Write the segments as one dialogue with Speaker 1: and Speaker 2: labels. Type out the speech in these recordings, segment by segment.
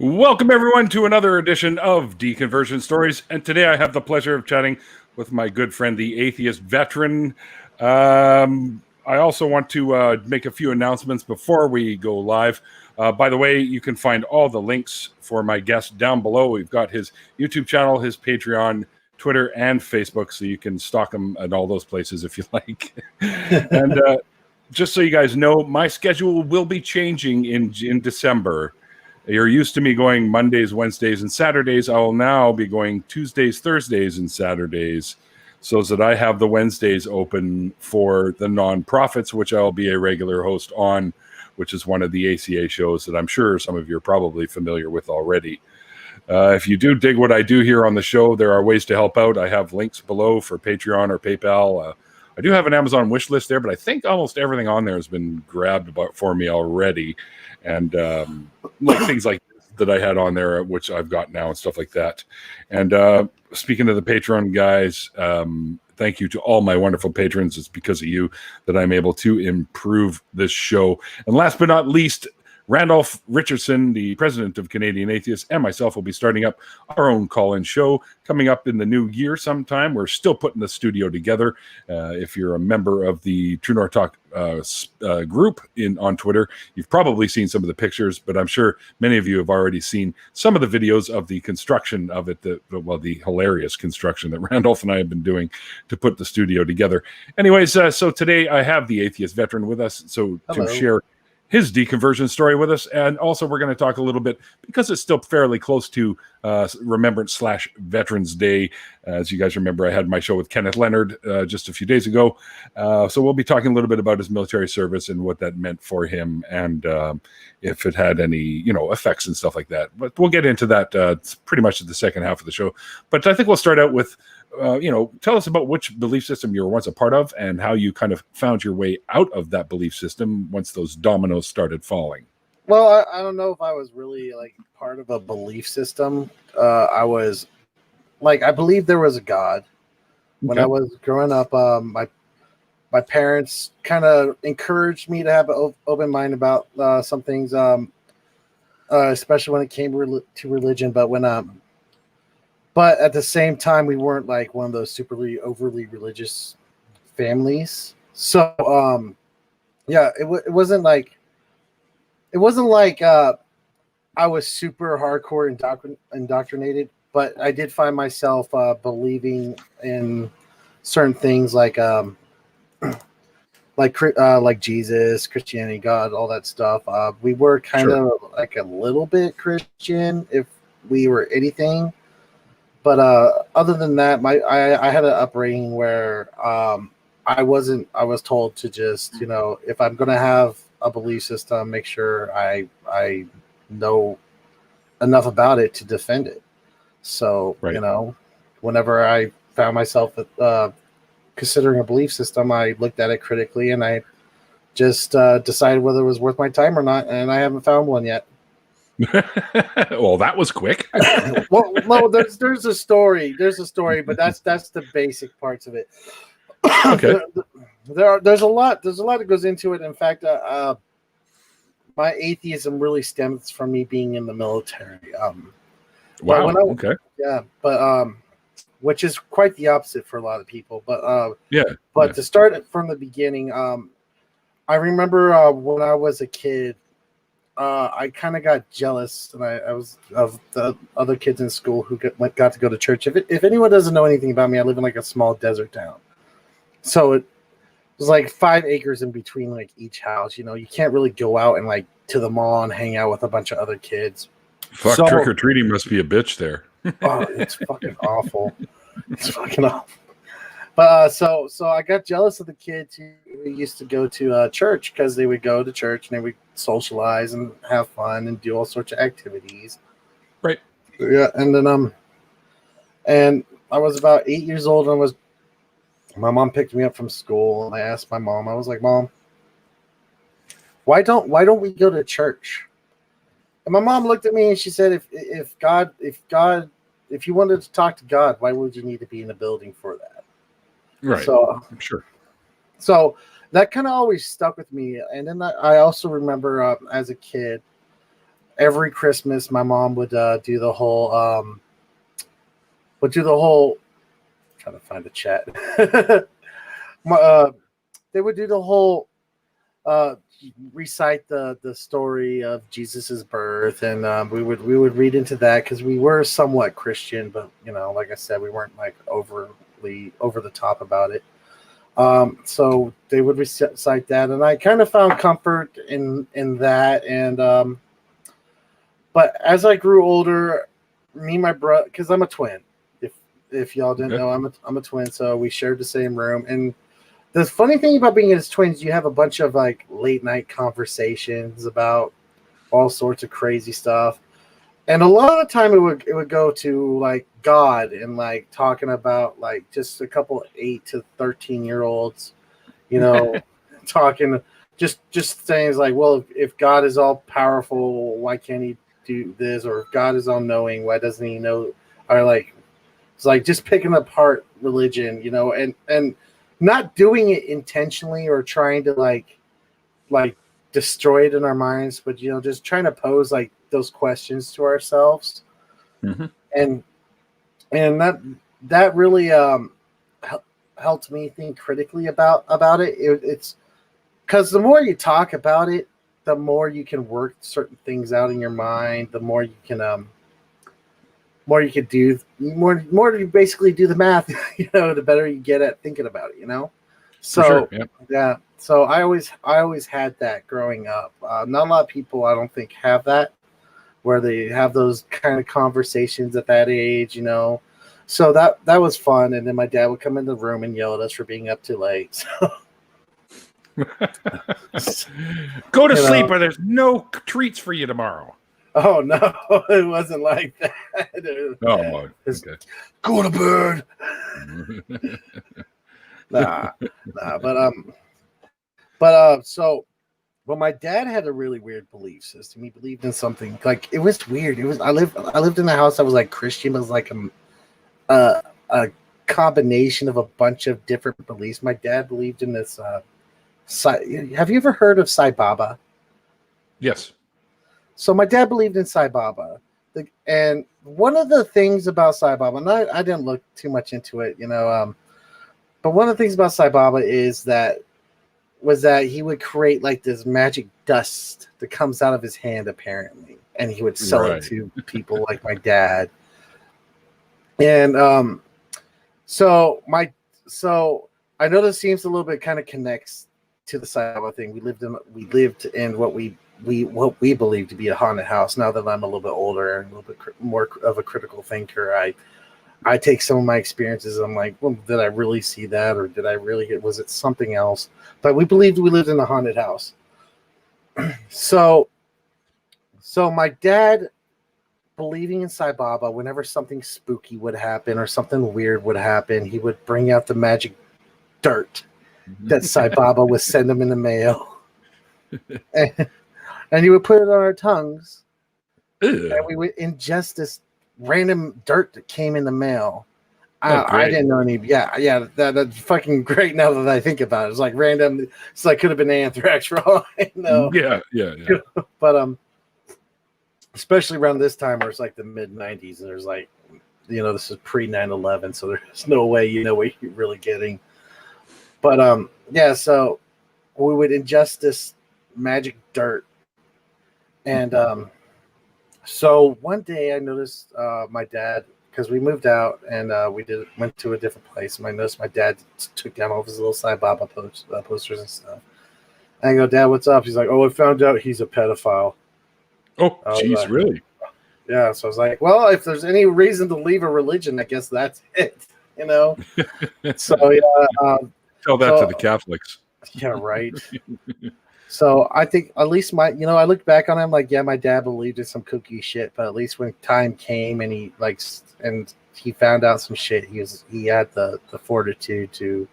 Speaker 1: Welcome, everyone, to another edition of Deconversion Stories. And today I have the pleasure of chatting with my good friend, the Atheist Veteran. I also want to make a few announcements before we go live. By the way, you can find all the links for my guest down below. We've got his YouTube channel, his Patreon, Twitter, and Facebook, so you can stalk him at all those places if you like. And just so you guys know, my schedule will be changing in December. You're used to me going Mondays, Wednesdays, and Saturdays. I will now be going Tuesdays, Thursdays, and Saturdays, so that I have the Wednesdays open for the nonprofits, which I'll be a regular host on, which is one of the ACA shows that I'm sure some of you are probably familiar with already. If you do dig what I do here on the show, there are ways to help out. I have links below for Patreon or PayPal. I do have an Amazon wish list there, but I think almost everything on there has been grabbed for me already. And like things like that I had on there, which I've got now and stuff like that. And speaking of the Patreon guys, thank you to all my wonderful patrons. It's because of you that I'm able to improve this show. And last but not least, Randolph Richardson, the president of Canadian Atheists, and myself will be starting up our own call-in show coming up in the new year sometime. We're still putting the studio together. If you're a member of the True North Talk group on Twitter, you've probably seen some of the pictures, but I'm sure many of you have already seen some of the videos of the construction of it, the hilarious construction that Randolph and I have been doing to put the studio together. Anyways, so today I have the Atheist Veteran with us, to share his deconversion story with us. And also we're going to talk a little bit, because it's still fairly close to Remembrance/Veterans Day. As you guys remember, I had my show with Kenneth Leonard just a few days ago. So we'll be talking a little bit about his military service and what that meant for him, and if it had any, effects and stuff like that. But we'll get into that pretty much at the second half of the show. But I think we'll start out with, tell us about which belief system you were once a part of and how you kind of found your way out of that belief system once those dominoes started falling.
Speaker 2: Well, I don't know if I was really part of a belief system. I was I believe there was a God. When I was growing up, my parents kind of encouraged me to have an open mind about some things, especially when it came to religion. But at the same time, we weren't one of those superly overly religious families. So, it wasn't like I was super hardcore indoctrinated, but I did find myself believing in certain things like Jesus, Christianity, God, all that stuff. We were kind of a little bit Christian, if we were anything. But other than that, I had an upbringing where I was told to just, if I'm going to have a belief system, make sure I know enough about it to defend it. So, whenever I found myself considering a belief system, I looked at it critically and I just decided whether it was worth my time or not. And I haven't found one yet.
Speaker 1: Well, that was quick.
Speaker 2: Well, no, there's a story, but that's the basic parts of it.
Speaker 1: Okay.
Speaker 2: There's a lot that goes into it. In fact, my atheism really stems from me being in the military.
Speaker 1: Wow. Okay.
Speaker 2: Yeah, but which is quite the opposite for a lot of people. But to start it from the beginning, I remember when I was a kid. I kind of got jealous, and I was of the other kids in school who got to go to church. If anyone doesn't know anything about me, I live in a small desert town, so it was 5 acres in between each house. You can't really go out and to the mall and hang out with a bunch of other kids.
Speaker 1: Trick or treating must be a bitch there.
Speaker 2: Oh, it's fucking awful. It's fucking awful. But so I got jealous of the kids who used to go to church, because they would go to church and they would socialize and have fun and do all sorts of activities.
Speaker 1: Right.
Speaker 2: Yeah, and then and I was about 8 years old, and my mom picked me up from school, and I asked my mom, I was like, Mom, why don't we go to church? And my mom looked at me and she said, if you wanted to talk to God, why would you need to be in a building for that?
Speaker 1: Right.
Speaker 2: So
Speaker 1: sure.
Speaker 2: So that kind of always stuck with me. And then I also remember as a kid, every Christmas, my mom would do the whole trying to find the chat. They would do the whole recite the story of Jesus's birth, and we would read into that because we were somewhat Christian, but like I said, we weren't like overly over the top about it. So they would recite that, and I kind of found comfort in that. And but as I grew older, me and my brother, because I'm a twin. If y'all didn't know, I'm a twin, so we shared the same room. And the funny thing about being as twins, you have a bunch of like late night conversations about all sorts of crazy stuff. And a lot of the time it would go to like God and like talking about like just a couple 8 to 13-year-olds, talking just things like, well, if God is all powerful, why can't he do this? Or if God is all knowing, why doesn't he know? Or like, it's like just picking apart religion, and not doing it intentionally or trying to like destroy it in our minds, but just trying to pose like those questions to ourselves.
Speaker 1: Mm-hmm.
Speaker 2: And that really helped me think critically about it. It's because the more you talk about it, the more you can work certain things out in your mind, the more you can do, more you basically do the math, the better you get at thinking about it, So
Speaker 1: sure, yeah.
Speaker 2: Yeah, so I always had that growing up. Not a lot of people, I don't think, have that, where they have those kind of conversations at that age, So that was fun. And then my dad would come in the room and yell at us for being up too late. So,
Speaker 1: Go to sleep, or there's no treats for you tomorrow.
Speaker 2: Oh no, it wasn't like that.
Speaker 1: Oh, okay.
Speaker 2: Go to bed. Nah, but my dad had a really weird belief system. He believed in something like, it was weird. I lived in a house that was like Christian, but it was like a combination of a bunch of different beliefs. My dad believed in this. Have you ever heard of Sai Baba?
Speaker 1: Yes.
Speaker 2: So my dad believed in Sai Baba. And one of the things about Sai Baba, and I didn't look too much into it, but one of the things about Sai Baba was that he would create like this magic dust that comes out of his hand, apparently, and he would sell it to people like my dad. And so I know this seems a little bit kind of connects to the Sai Baba thing. We lived in what we believe to be a haunted house. Now that I'm a little bit older and a little bit more of a critical thinker, I take some of my experiences. I'm like, well, did I really see that, or was it something else? But we believed we lived in a haunted house. So my dad, believing in Sai Baba, whenever something spooky would happen or something weird would happen, he would bring out the magic dirt that Sai Baba would send him in the mail. And he would put it on our tongues. Ew. And we would ingest this random dirt that came in the mail. I didn't know any. Yeah, that's fucking great. Now that I think about it, it's like random. It's like could have been anthrax for all I know.
Speaker 1: Yeah.
Speaker 2: But especially around this time where it's like the mid '90s, and there's like, this is pre 9/11, so there's no way you know what you're really getting. But yeah, so we would ingest this magic dirt, and so one day I noticed my dad, because we moved out and went to a different place, and I noticed my dad took down all of his little Sai Baba posters and stuff. And I go, Dad, what's up? He's like, oh, I found out he's a pedophile.
Speaker 1: Oh, jeez, really?
Speaker 2: Yeah, so I was like, well, if there's any reason to leave a religion, I guess that's it, So yeah.
Speaker 1: Tell that to the Catholics.
Speaker 2: Yeah, right. So I think at least I look back on him like, yeah, my dad believed in some kooky shit, but at least when time came and he found out some shit, he had the fortitude to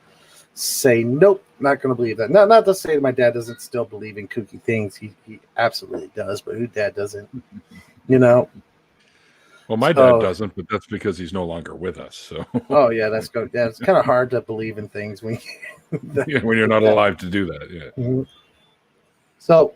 Speaker 2: say, nope, not going to believe that. Not to say that my dad doesn't still believe in kooky things. He absolutely does, but who dad doesn't,
Speaker 1: Well, my dad doesn't, but that's because he's no longer with us. So.
Speaker 2: Oh yeah, that's good. Yeah, it's kind of hard to believe in things when
Speaker 1: when you're not alive to do that. Yeah.
Speaker 2: Mm-hmm. So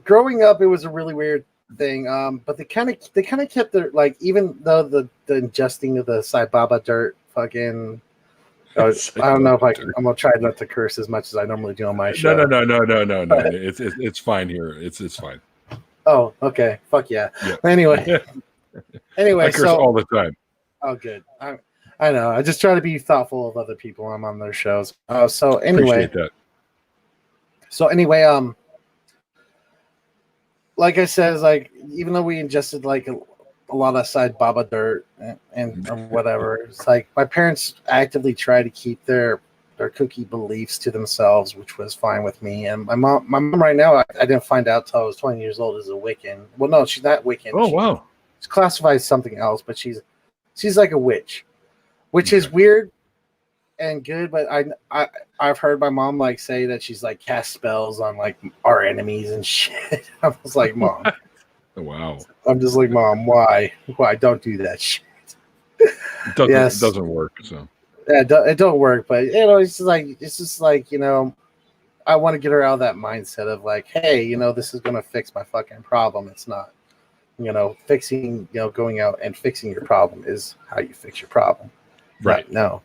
Speaker 2: growing up, it was a really weird thing. But they kind of kept their, like, even though the ingesting of the Sai Baba dirt fucking. I don't know if I'm gonna try not to curse as much as I normally do on my show.
Speaker 1: No. It's fine here. It's fine.
Speaker 2: Oh, okay. Fuck yeah. Anyway,
Speaker 1: I curse all the time.
Speaker 2: Oh, good. I know. I just try to be thoughtful of other people when I'm on their shows. So anyway,
Speaker 1: appreciate that.
Speaker 2: So anyway, like I said, is like, even though we ingested like a lot of Sai Baba dirt and or whatever, it's like my parents actively try to keep their cookie beliefs to themselves, which was fine with me. And my mom right now, I didn't find out till I was 20 years old, is a Wiccan. Well, no, she's not Wiccan.
Speaker 1: Oh, wow.
Speaker 2: She's classified as something else, but she's like a witch, which is weird and good. But I've heard my mom like say that she's like cast spells on like our enemies and shit. I was like, Mom.
Speaker 1: Wow.
Speaker 2: I'm just like, Mom, why don't do that shit?
Speaker 1: It doesn't work. So
Speaker 2: yeah, it don't work. But you know, it's just like, you know, I want to get her out of that mindset of like, hey, you know, this is gonna fix my fucking problem. It's not. You know, going out and fixing your problem is how you fix your problem.
Speaker 1: Right.
Speaker 2: Not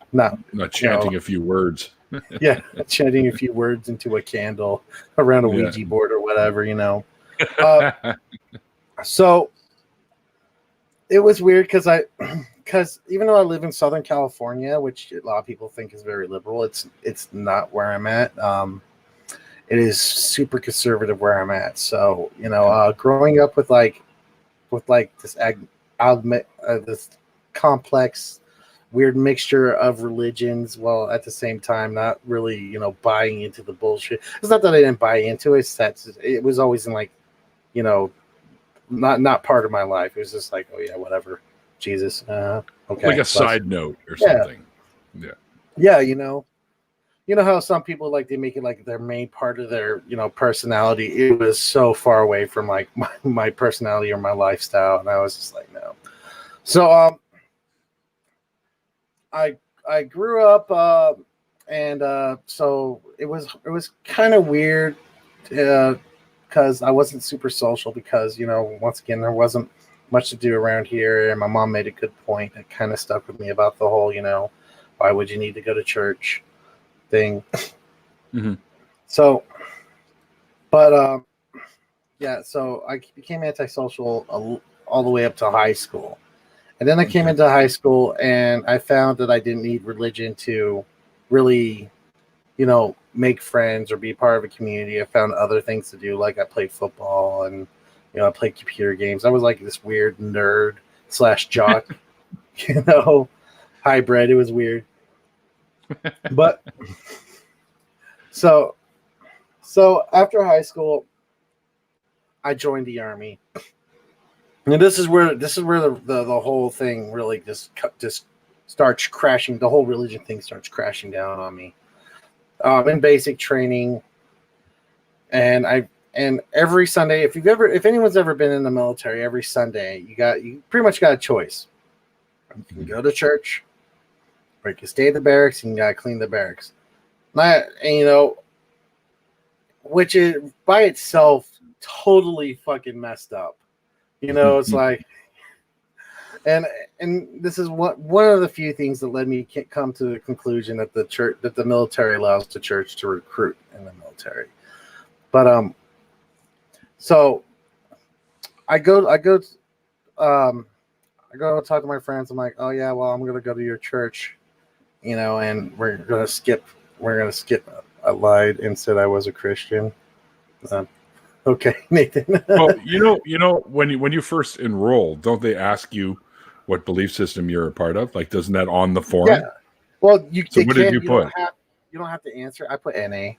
Speaker 1: chanting a few words.
Speaker 2: Yeah, chanting a few words into a candle around a Ouija board or whatever, you know. So it was weird because even though I live in Southern California, which a lot of people think is very liberal, it's not where I'm at. It is super conservative where I'm at. So, you know, growing up with this this complex, weird mixture of religions, while at the same time not really, you know, buying into the bullshit. It's not that I didn't buy into it; it's that it was always in like, you know, not part of my life. It was just like, oh yeah, whatever, Jesus, okay,
Speaker 1: like a side note or something.
Speaker 2: Yeah, you know how some people like they make it like their main part of their, you know, personality. It was so far away from like my personality or my lifestyle, and I was just like, no. So I grew up and so it was kind of weird because I wasn't super social because, you know, once again, there wasn't much to do around here, and my mom made a good point that kind of stuck with me about the whole, you know, why would you need to go to church thing.
Speaker 1: Mm-hmm.
Speaker 2: So, but yeah, so I became antisocial all the way up to high school. And then I came into high school and I found that I didn't need religion to really, you know, make friends or be part of a community. I found other things to do. Like I played football and, you know, I played computer games. I was like this weird nerd / jock, you know, hybrid. It was weird. But so after high school, I joined the Army. And this is where the whole thing really just starts crashing. The whole religion thing starts crashing down on me. In basic training, and every Sunday, if anyone's ever been in the military, every Sunday you pretty much got a choice. You can go to church, or you can stay at the barracks and you gotta clean the barracks. And you know, which is by itself totally fucking messed up. You know, it's like, and this is one of the few things that led me to come to the conclusion that the military allows the church to recruit in the military. But so I go talk to my friends. I'm like, oh yeah, well, I'm gonna go to your church, you know, and we're gonna skip. I lied and said I was a Christian. Okay, Nathan.
Speaker 1: Well, you know, when you first enroll, don't they ask you what belief system you're a part of? Like, doesn't that on the form?
Speaker 2: Yeah. Well, what
Speaker 1: did you put?
Speaker 2: You don't have to answer. I put NA.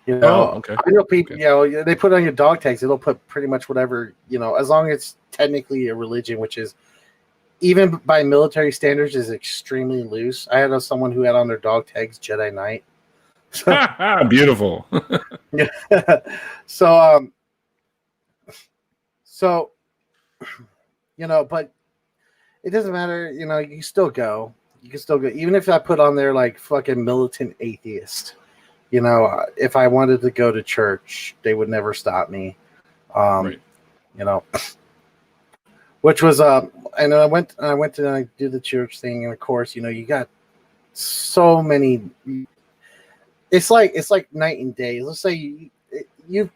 Speaker 2: You know,
Speaker 1: okay.
Speaker 2: I know people. Okay. You know, they put on your dog tags. It'll put pretty much whatever, you know, as long as it's technically a religion, which is even by military standards is extremely loose. I had someone who had on their dog tags Jedi Knight.
Speaker 1: Beautiful.
Speaker 2: Yeah. So you know, but it doesn't matter, you know, you can still go. Even if I put on there like fucking militant atheist, you know, if I wanted to go to church, they would never stop me.
Speaker 1: Right.
Speaker 2: You know, which was and I went to do the church thing, and of course, you know, you got so many. It's like night and day. Let's say you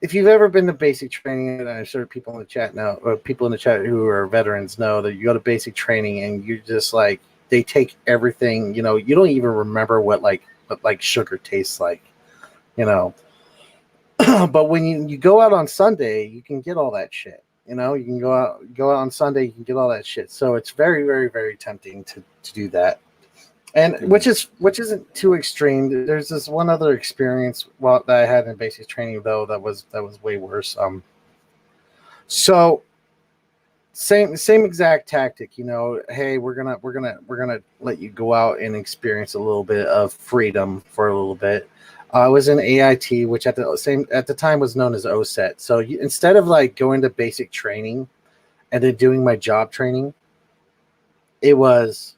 Speaker 2: if you've ever been to basic training, and I'm sure people in the chat know, or people in the chat who are veterans know that you go to basic training and you just like they take everything. You know, you don't even remember what sugar tastes like. You know, but when you go out on Sunday, you can get all that shit. You know, you can go out on Sunday, you can get all that shit. So it's very, very, very tempting to do that. And which isn't too extreme. There's this one other experience that I had in basic training though that was way worse. So same exact tactic, you know, hey, we're gonna let you go out and experience a little bit of freedom for a little bit. I was in AIT, which at the time was known as OSET. So instead of like going to basic training and then doing my job training, it was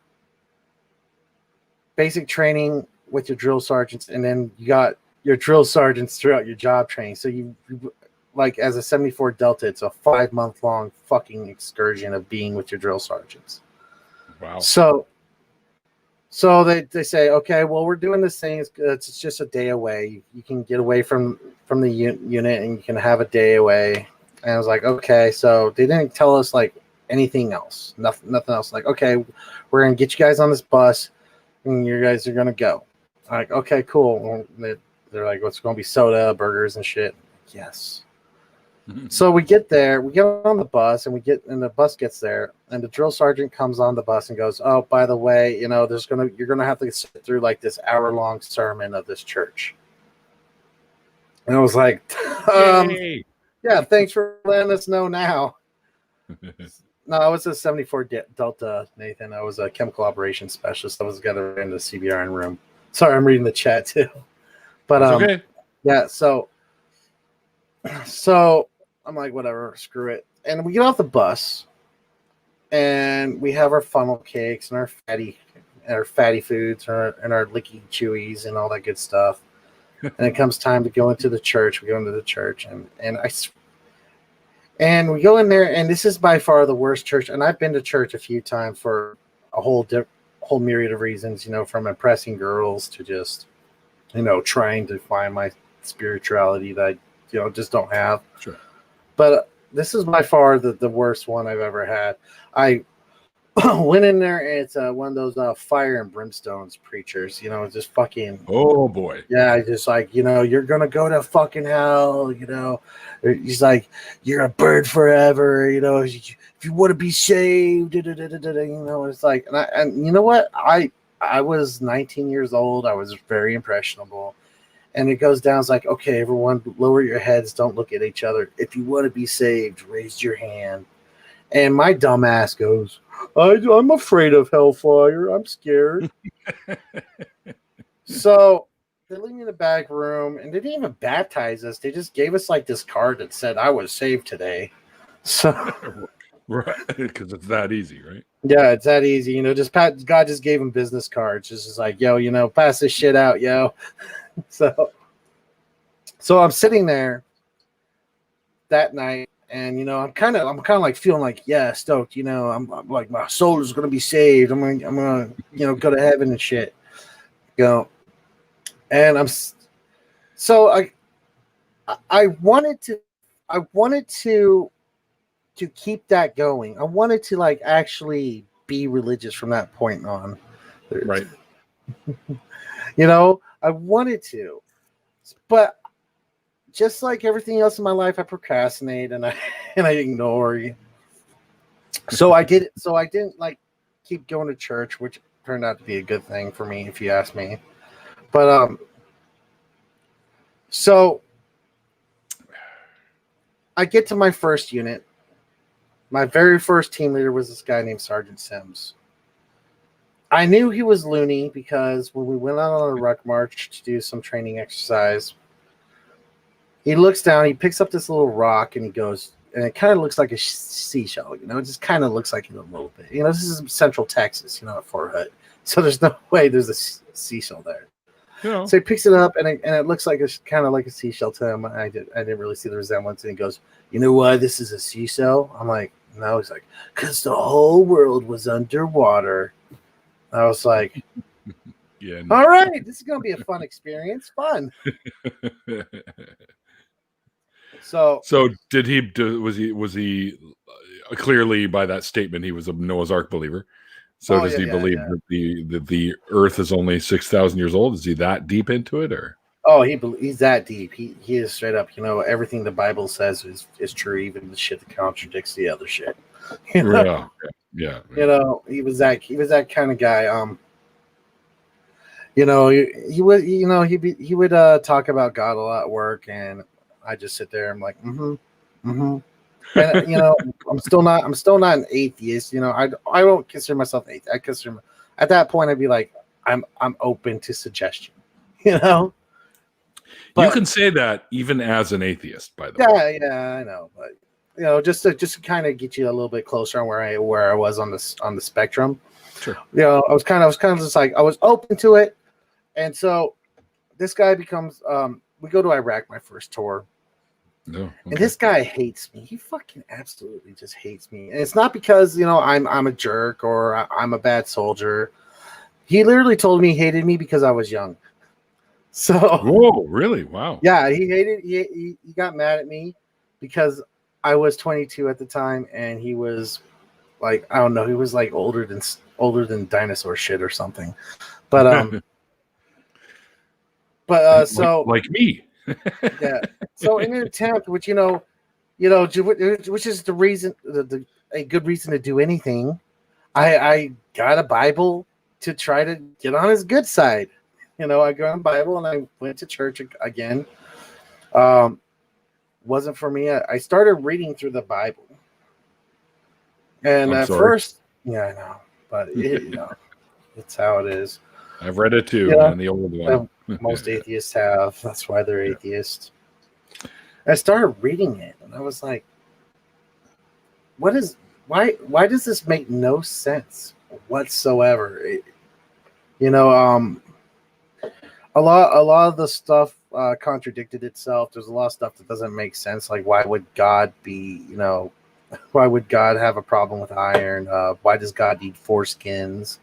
Speaker 2: basic training with your drill sergeants, and then you got your drill sergeants throughout your job training. So you like as a 74 Delta, it's a 5-month-long fucking excursion of being with your drill sergeants.
Speaker 1: Wow.
Speaker 2: So they say, okay, well, we're doing this thing. It's just a day away. You can get away from the unit and you can have a day away. And I was like, okay. So they didn't tell us like anything else. Nothing else. Like, okay, we're going to get you guys on this bus and you guys are going to go. I'm like, okay, cool. They're like, what's going to be soda, burgers and shit. Yes. So we get there, we get on the bus, and the bus gets there, and the drill sergeant comes on the bus and goes, "Oh, by the way, you know, you're gonna have to sit through like this hour-long sermon of this church." And I was like, "Yeah, thanks for letting us know now." No, I was a 74 Delta, Nathan. I was a chemical operations specialist. I was gathered in the CBRN room. Sorry, I'm reading the chat too. But
Speaker 1: okay.
Speaker 2: Yeah, so I'm like, whatever, screw it. And we get off the bus, and we have our funnel cakes and our fatty foods and our licky chewies and all that good stuff. And it comes time to go into the church. We go into the church, and we go in there, and this is by far the worst church. And I've been to church a few times for a whole myriad of reasons, you know, from impressing girls to just, you know, trying to find my spirituality that I, you know, just don't have.
Speaker 1: Sure.
Speaker 2: But this is by far the worst one I've ever had. I went in there, and it's one of those fire and brimstones preachers, you know, just fucking.
Speaker 1: Oh boy.
Speaker 2: Yeah, just like, you know, you're gonna go to fucking hell, you know. He's like, you're a bird forever, you know. If you want to be saved, you know. It's like, and you know what? I was 19 years old. I was very impressionable. And it goes down. It's like, okay, everyone, lower your heads. Don't look at each other. If you want to be saved, raise your hand. And my dumb ass goes, I'm afraid of hellfire. I'm scared. So they leave me in the back room, and they didn't even baptize us. They just gave us like this card that said I was saved today. So,
Speaker 1: right, because it's that easy, right?
Speaker 2: Yeah, it's that easy. You know, God just gave them business cards. Just like, yo, you know, pass this shit out, yo. So I'm sitting there that night, and you know, I'm kind of like feeling like, yeah, stoked. You know, I'm like, my soul is gonna be saved. I'm gonna you know, go to heaven and shit. You know, and I wanted to keep that going. I wanted to like actually be religious from that point on.
Speaker 1: Right.
Speaker 2: You know, I wanted to, but just like everything else in my life, I procrastinate and I ignore. So I didn't like keep going to church, which turned out to be a good thing for me, if you ask me. But so I get to my first unit. My very first team leader was this guy named Sergeant Sims. I knew he was loony because when we went out on a ruck march to do some training exercise, he looks down, he picks up this little rock, and he goes, and it kind of looks like a seashell, you know, it just kind of looks like it a little bit. You know, this is Central Texas, you know, at Fort Hood. So there's no way there's a seashell there.
Speaker 1: You know.
Speaker 2: So he picks it up, and it looks like it's kind of like a seashell to him. I didn't really see the resemblance. And he goes, "You know why this is a seashell?" I'm like, "No." He's like, "Because the whole world was underwater." I was like,
Speaker 1: Yeah.
Speaker 2: "All right, this is gonna be a fun experience. Fun."
Speaker 1: So did he? Was he clearly by that statement he was a Noah's Ark believer? So does he believe that the Earth is only 6,000 years old? Is he that deep into it, or?
Speaker 2: Oh, he's that deep. He is straight up. Everything the Bible says is true, even the shit that contradicts the other shit.
Speaker 1: Yeah.
Speaker 2: He was that kind of guy. He would talk about God a lot at work, and I just sit there. I'm like, and I'm still not an atheist. I won't consider myself atheist. I consider at that point I'd be like, I'm open to suggestion. But,
Speaker 1: you can say that even as an atheist, by the way.
Speaker 2: Yeah, I know, but just to kind of get you a little bit closer on where I was on the spectrum.
Speaker 1: Sure.
Speaker 2: I was kind of just like I was open to it, and so this guy becomes. We go to Iraq, my first tour.
Speaker 1: No, okay.
Speaker 2: And this guy hates me. He fucking absolutely just hates me. And it's not because, I'm a jerk or I'm a bad soldier. He literally told me he hated me because I was young. So,
Speaker 1: whoa, really? Wow.
Speaker 2: Yeah, he got mad at me because I was 22 at the time, and he was like, I don't know, he was like older than dinosaur shit or something. But so
Speaker 1: like me.
Speaker 2: Yeah. So in an attempt, which which is the reason, a good reason to do anything, I got a Bible to try to get on his good side. I got a Bible and I went to church again. Wasn't for me. I started reading through the Bible, and at first, yeah, I know, but it's how it is.
Speaker 1: I've read it too, and the old one.
Speaker 2: Most atheists have. That's why they're atheists. I started reading it, and I was like, why does this make no sense whatsoever? A lot of the stuff contradicted itself. There's a lot of stuff that doesn't make sense. Like, why would God why would God have a problem with iron? Why does God need foreskins?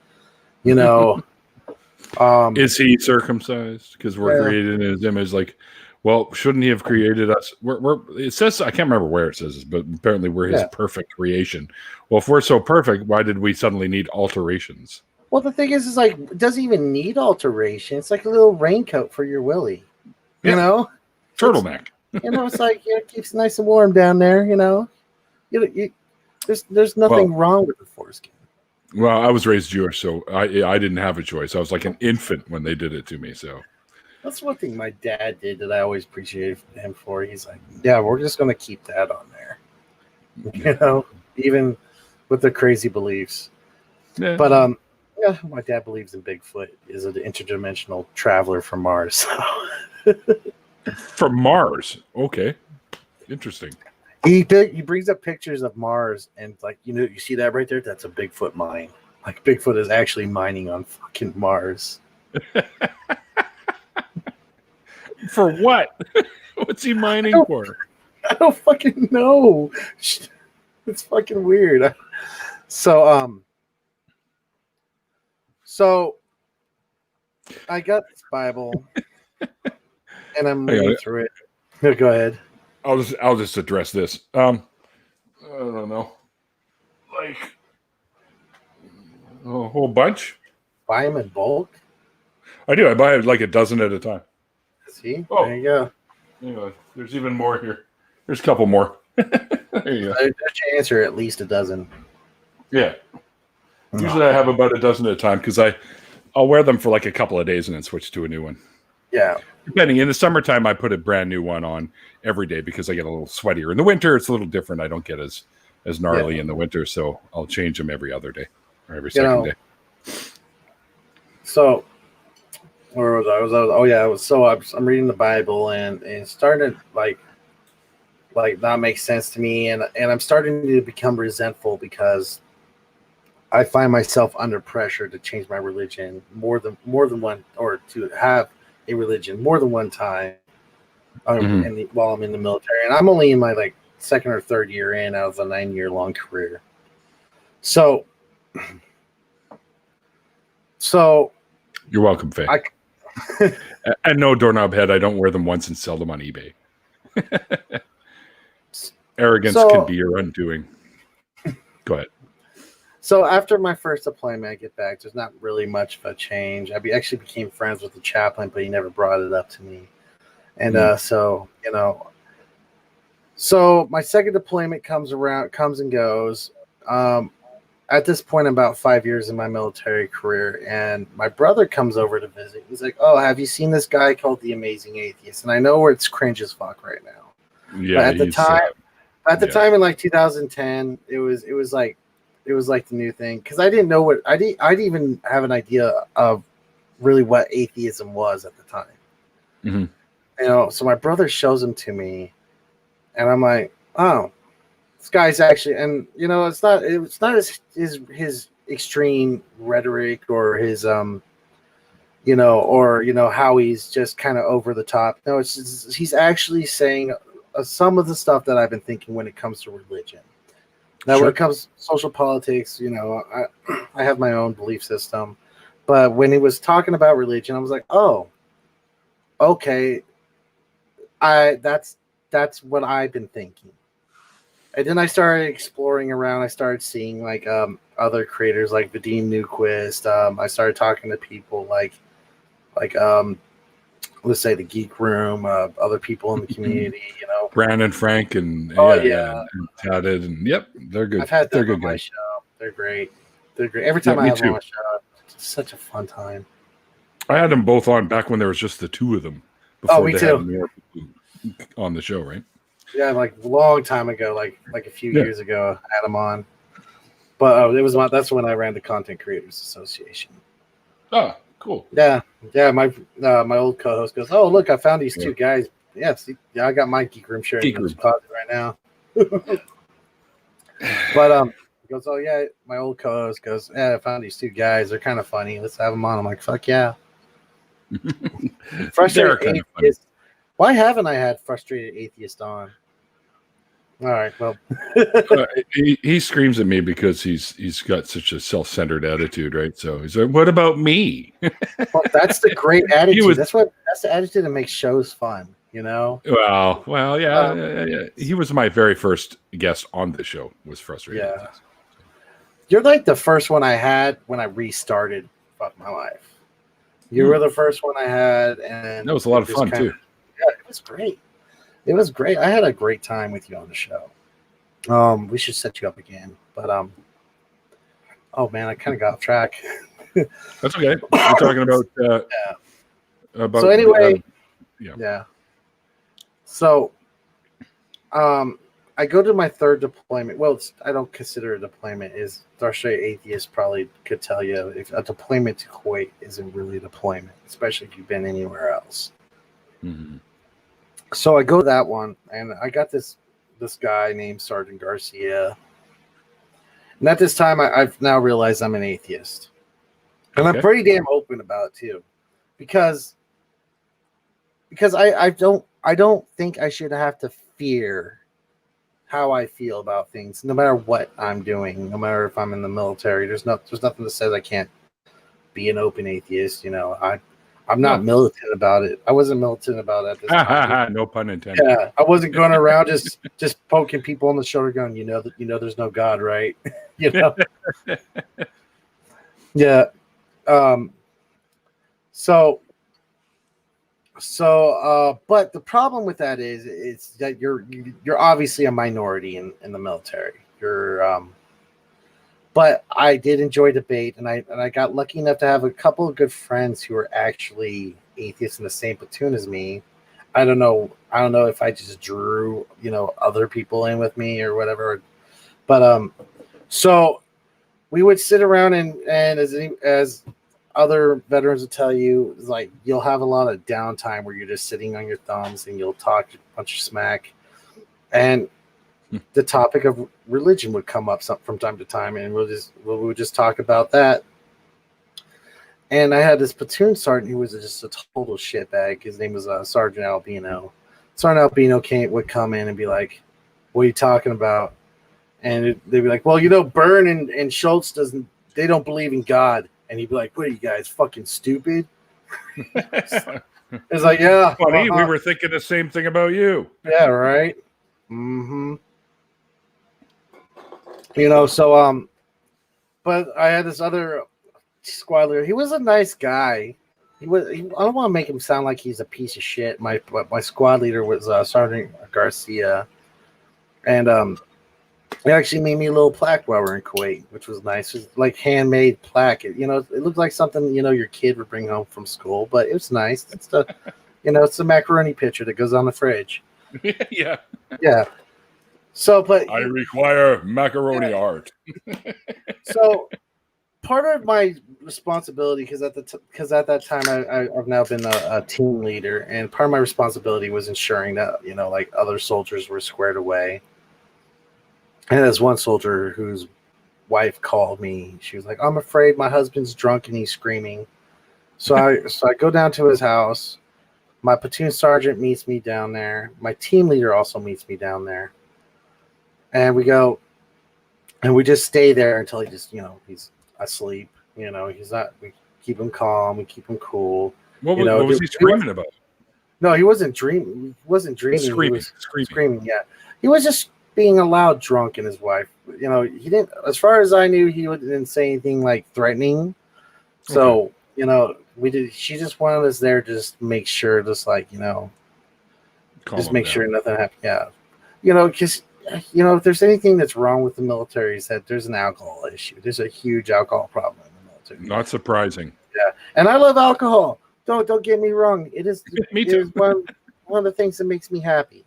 Speaker 1: Is he circumcised? Because we're created in his image. Like, well, shouldn't he have created us? It says, I can't remember where it says this, but apparently we're his perfect creation. Well, if we're so perfect, why did we suddenly need alterations?
Speaker 2: Well, the thing is like, it doesn't even need alteration. It's like a little raincoat for your willy,
Speaker 1: turtleneck.
Speaker 2: It's like, it keeps it nice and warm down there. There's nothing wrong with the foreskin.
Speaker 1: Well, I was raised Jewish, so I didn't have a choice. I was like an infant when they did it to me. So
Speaker 2: that's one thing my dad did that I always appreciated him for. He's like, yeah, we're just going to keep that on there, even with the crazy beliefs. Yeah. But my dad believes in Bigfoot is an interdimensional traveler from Mars.
Speaker 1: From Mars, okay, interesting.
Speaker 2: He brings up pictures of Mars, and like, you see that right there? That's a Bigfoot mine. Like, Bigfoot is actually mining on fucking Mars.
Speaker 1: For what? What's he mining for?
Speaker 2: I don't fucking know. It's fucking weird. So I got this Bible, and I'm reading through it. Go ahead.
Speaker 1: I'll just address this. I don't know, like a whole bunch.
Speaker 2: Buy them in bulk.
Speaker 1: I do. I buy like a dozen at a time.
Speaker 2: See, there you go.
Speaker 1: Anyway, there's even more here. There's a couple more. There you go.
Speaker 2: There's a chance or at least a dozen.
Speaker 1: Yeah. Usually I have about a dozen at a time because I'll wear them for like a couple of days and then switch to a new one.
Speaker 2: Yeah.
Speaker 1: Depending. In the summertime, I put a brand new one on every day because I get a little sweatier. In the winter, it's a little different. I don't get as gnarly in the winter, so I'll change them every other day or every second day.
Speaker 2: So, where was I? So I'm reading the Bible and it's starting to like not make sense to me, and I'm starting to become resentful because I find myself under pressure to change my religion more than one, or to have a religion more than one time
Speaker 1: Mhm.
Speaker 2: while I'm in the military, and I'm only in my like second or third year in out of a 9-year long career. So,
Speaker 1: You're welcome, Faye.
Speaker 2: I
Speaker 1: And no, doorknob head. I don't wear them once and sell them on eBay. Arrogance can be your undoing. Go ahead.
Speaker 2: So after my first deployment, I get back. There's not really much of a change. Actually became friends with the chaplain, but he never brought it up to me. And so my second deployment comes and goes. At this point, I'm about 5 years in my military career, and my brother comes over to visit. He's like, "Oh, have you seen this guy called the Amazing Atheist?" And I know where it's cringe as fuck right now.
Speaker 1: Yeah,
Speaker 2: but at the time in like 2010, it was like the new thing, because I didn't know I didn't even have an idea of really what atheism was at the time.
Speaker 1: Mm-hmm.
Speaker 2: So my brother shows him to me, and I'm like, "Oh, this guy's actually," and it's not his extreme rhetoric or his how he's just kind of over the top. No, he's actually saying some of the stuff that I've been thinking when it comes to religion. Now, when it comes to social politics, I have my own belief system, but when he was talking about religion, I was like, "Oh, okay, that's what I've been thinking." And then I started exploring around. I started seeing like other creators like Vadim Newquist. I started talking to people like let's say the Geek Room, other people in the community.
Speaker 1: Brandon Frank and and Touted, and yep, they're good.
Speaker 2: I've had them
Speaker 1: good
Speaker 2: on my
Speaker 1: guys.
Speaker 2: show. They're great. They're great. Every time I have them on my show, it's such a fun time.
Speaker 1: I had them both on back when there was just the two of them. Before
Speaker 2: me
Speaker 1: they
Speaker 2: too.
Speaker 1: Had more on the show, right?
Speaker 2: Yeah, like a long time ago, like a few years ago, I had them on. But that's when I ran the Content Creators Association.
Speaker 1: Oh, cool.
Speaker 2: Yeah. My old co-host goes, "Oh, look, I found these two guys. Yeah, see, I got my Geek Room sharing in the closet right now." But he goes, "Oh yeah," my old co-host goes, "Yeah, I found these two guys. They're kind of funny. Let's have them on." I'm like, "Fuck yeah!" Frustrated atheist. Why haven't I had frustrated atheist on? All right, well,
Speaker 1: he screams at me because he's got such a self-centered attitude, right? So he's like, "What about me?"
Speaker 2: Well, that's the great attitude. That's the attitude that makes shows fun,
Speaker 1: Well, yeah. He was my very first guest on the show. Was frustrated.
Speaker 2: Yeah, you're like the first one I had when I restarted Fuck My Life. You were the first one I had, and
Speaker 1: that was a lot of fun too.
Speaker 2: Yeah, it was great. It was great. I had a great time with you on the show. We should set you up again, but oh man, I kind of got off track.
Speaker 1: That's okay. We're talking about
Speaker 2: So anyway, yeah. So, I go to my third deployment. Well, I don't consider it a deployment. Is Frustrated Atheist probably could tell you if a deployment to Kuwait isn't really a deployment, especially if you've been anywhere else.
Speaker 1: Mm-hmm.
Speaker 2: So I go to that one, and I got this guy named Sergeant Garcia. And at this time, I've now realized I'm an atheist. And I'm pretty damn open about it, too. Because I don't think I should have to fear how I feel about things, no matter what I'm doing, no matter if I'm in the military. There's nothing that says I can't be an open atheist. I'm not militant about it. I wasn't militant about it at this time.
Speaker 1: No pun intended.
Speaker 2: Yeah, I wasn't going around just poking people on the shoulder, going, there's no God, right? Yeah. But the problem with that is that you're obviously a minority in the military. But I did enjoy debate, and I got lucky enough to have a couple of good friends who were actually atheists in the same platoon as me. I don't know if I just drew other people in with me or whatever, but so we would sit around and as other veterans will tell you, like, you'll have a lot of downtime where you're just sitting on your thumbs and you'll talk a bunch of smack, and the topic of religion would come up from time to time, and we would just talk about that. And I had this platoon sergeant who was just a total shitbag. His name was Sergeant Albino. Sergeant Albino would come in and be like, "What are you talking about?" And they'd be like, "Well, Byrne and Schultz they don't believe in God." And he'd be like, "What are you guys, fucking stupid?" It's like, yeah.
Speaker 1: Funny, we were thinking the same thing about you.
Speaker 2: Yeah, right. Mm-hmm. But I had this other squad leader. He was a nice guy. I don't want to make him sound like he's a piece of shit. My squad leader was Sergeant Garcia, and they actually made me a little plaque while we were in Kuwait, which was nice. It was like handmade plaque. It looked like something your kid would bring home from school, but it was nice. It's it's a macaroni pitcher that goes on the fridge.
Speaker 1: Yeah.
Speaker 2: Yeah. So, but
Speaker 1: I require macaroni art.
Speaker 2: So part of my responsibility, because at that time I've now been a team leader, and part of my responsibility was ensuring that like other soldiers were squared away. And there's one soldier whose wife called me. She was like, "I'm afraid my husband's drunk and he's screaming." So I go down to his house. My platoon sergeant meets me down there. My team leader also meets me down there. And we go, and we just stay there until he just, he's asleep. He's not. We keep him calm. We keep him cool.
Speaker 1: What was he screaming about?
Speaker 2: No, he wasn't dreaming. He wasn't dreaming.
Speaker 1: Screaming.
Speaker 2: He was screaming. Yeah, he was just being a loud drunk, and his wife. He didn't. As far as I knew, he didn't say anything like threatening. So we did. She just wanted us there to just make sure, just like just make sure nothing happened. Yeah, because. If there's anything that's wrong with the military, is that there's an alcohol issue. There's a huge alcohol problem in the military.
Speaker 1: Not surprising.
Speaker 2: Yeah, and I love alcohol. Don't get me wrong. It is.
Speaker 1: Me too.
Speaker 2: It is one of the things that makes me happy.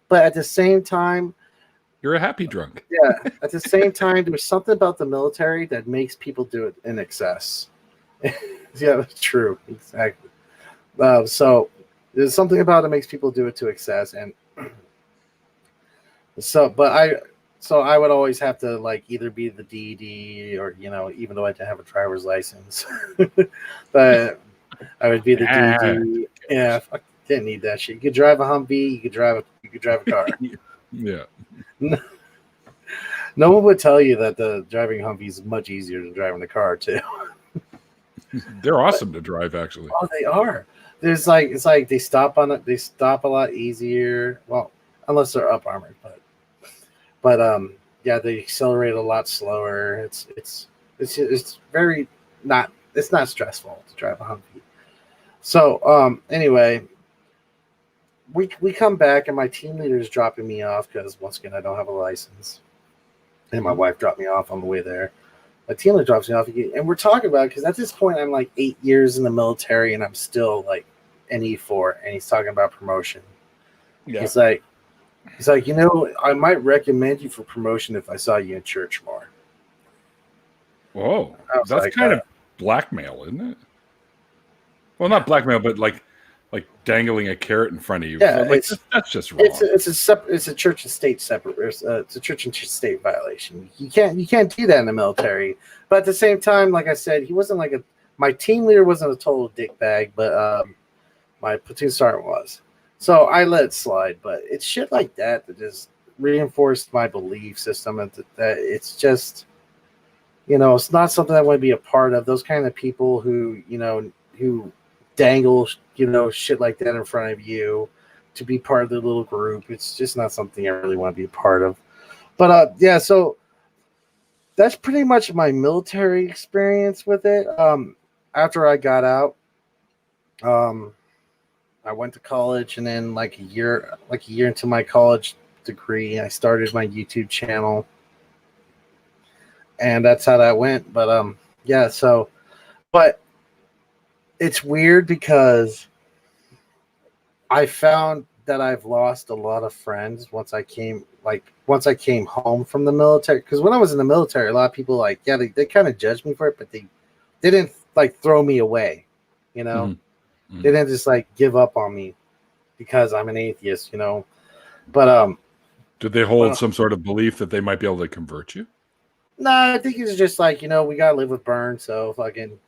Speaker 2: But at the same time,
Speaker 1: you're a happy drunk.
Speaker 2: Yeah. At the same time, there's something about the military that makes people do it in excess. Yeah, that's true. Exactly. So there's something about it that makes people do it to excess, and. So I would always have to like either be the DD or even though I didn't have a driver's license, but I would be the DD. Yeah, I didn't need that shit. You could drive a Humvee. You could drive a car.
Speaker 1: Yeah.
Speaker 2: No one would tell you that the driving Humvee is much easier than driving a car too.
Speaker 1: They're awesome to drive, actually.
Speaker 2: Oh, they are. It's like they stop a lot easier. Well, unless they're up armored, but yeah, they accelerate a lot slower. It's very not. It's not stressful to drive a Humvee. So anyway, we come back and my team leader is dropping me off because once again I don't have a license, and my wife dropped me off on the way there. My team leader drops me off again, and we're talking about it because at this point I'm like 8 years in the military and I'm still like an E4, and he's talking about promotion. Yeah. He's like, I might recommend you for promotion if I saw you in church more.
Speaker 1: Whoa, that's kind of blackmail, isn't it? Well, not blackmail, but like dangling a carrot in front of you.
Speaker 2: Yeah,
Speaker 1: that's just wrong.
Speaker 2: It's a church and state separate. It's a church and state violation. You can't do that in the military. But at the same time, like I said, he wasn't like my team leader wasn't a total dickbag, but my platoon sergeant was. So I let it slide, but it's shit like that just reinforced my belief system, and that it's just, it's not something I want to be a part of. Those kind of people who dangle, shit like that in front of you to be part of the little group. It's just not something I really want to be a part of. But yeah, so that's pretty much my military experience with it. After I got out, I went to college, and then like a year into my college degree, I started my YouTube channel, and that's how that went. But yeah, so, but it's weird because I found that I've lost a lot of friends once I came home from the military. Because when I was in the military, a lot of people they kind of judged me for it, but they didn't like throw me away, Mm-hmm. They didn't just like give up on me because I'm an atheist, But
Speaker 1: did they hold some sort of belief that they might be able to convert you?
Speaker 2: Nah, I think he's just like, we gotta live with Burn, so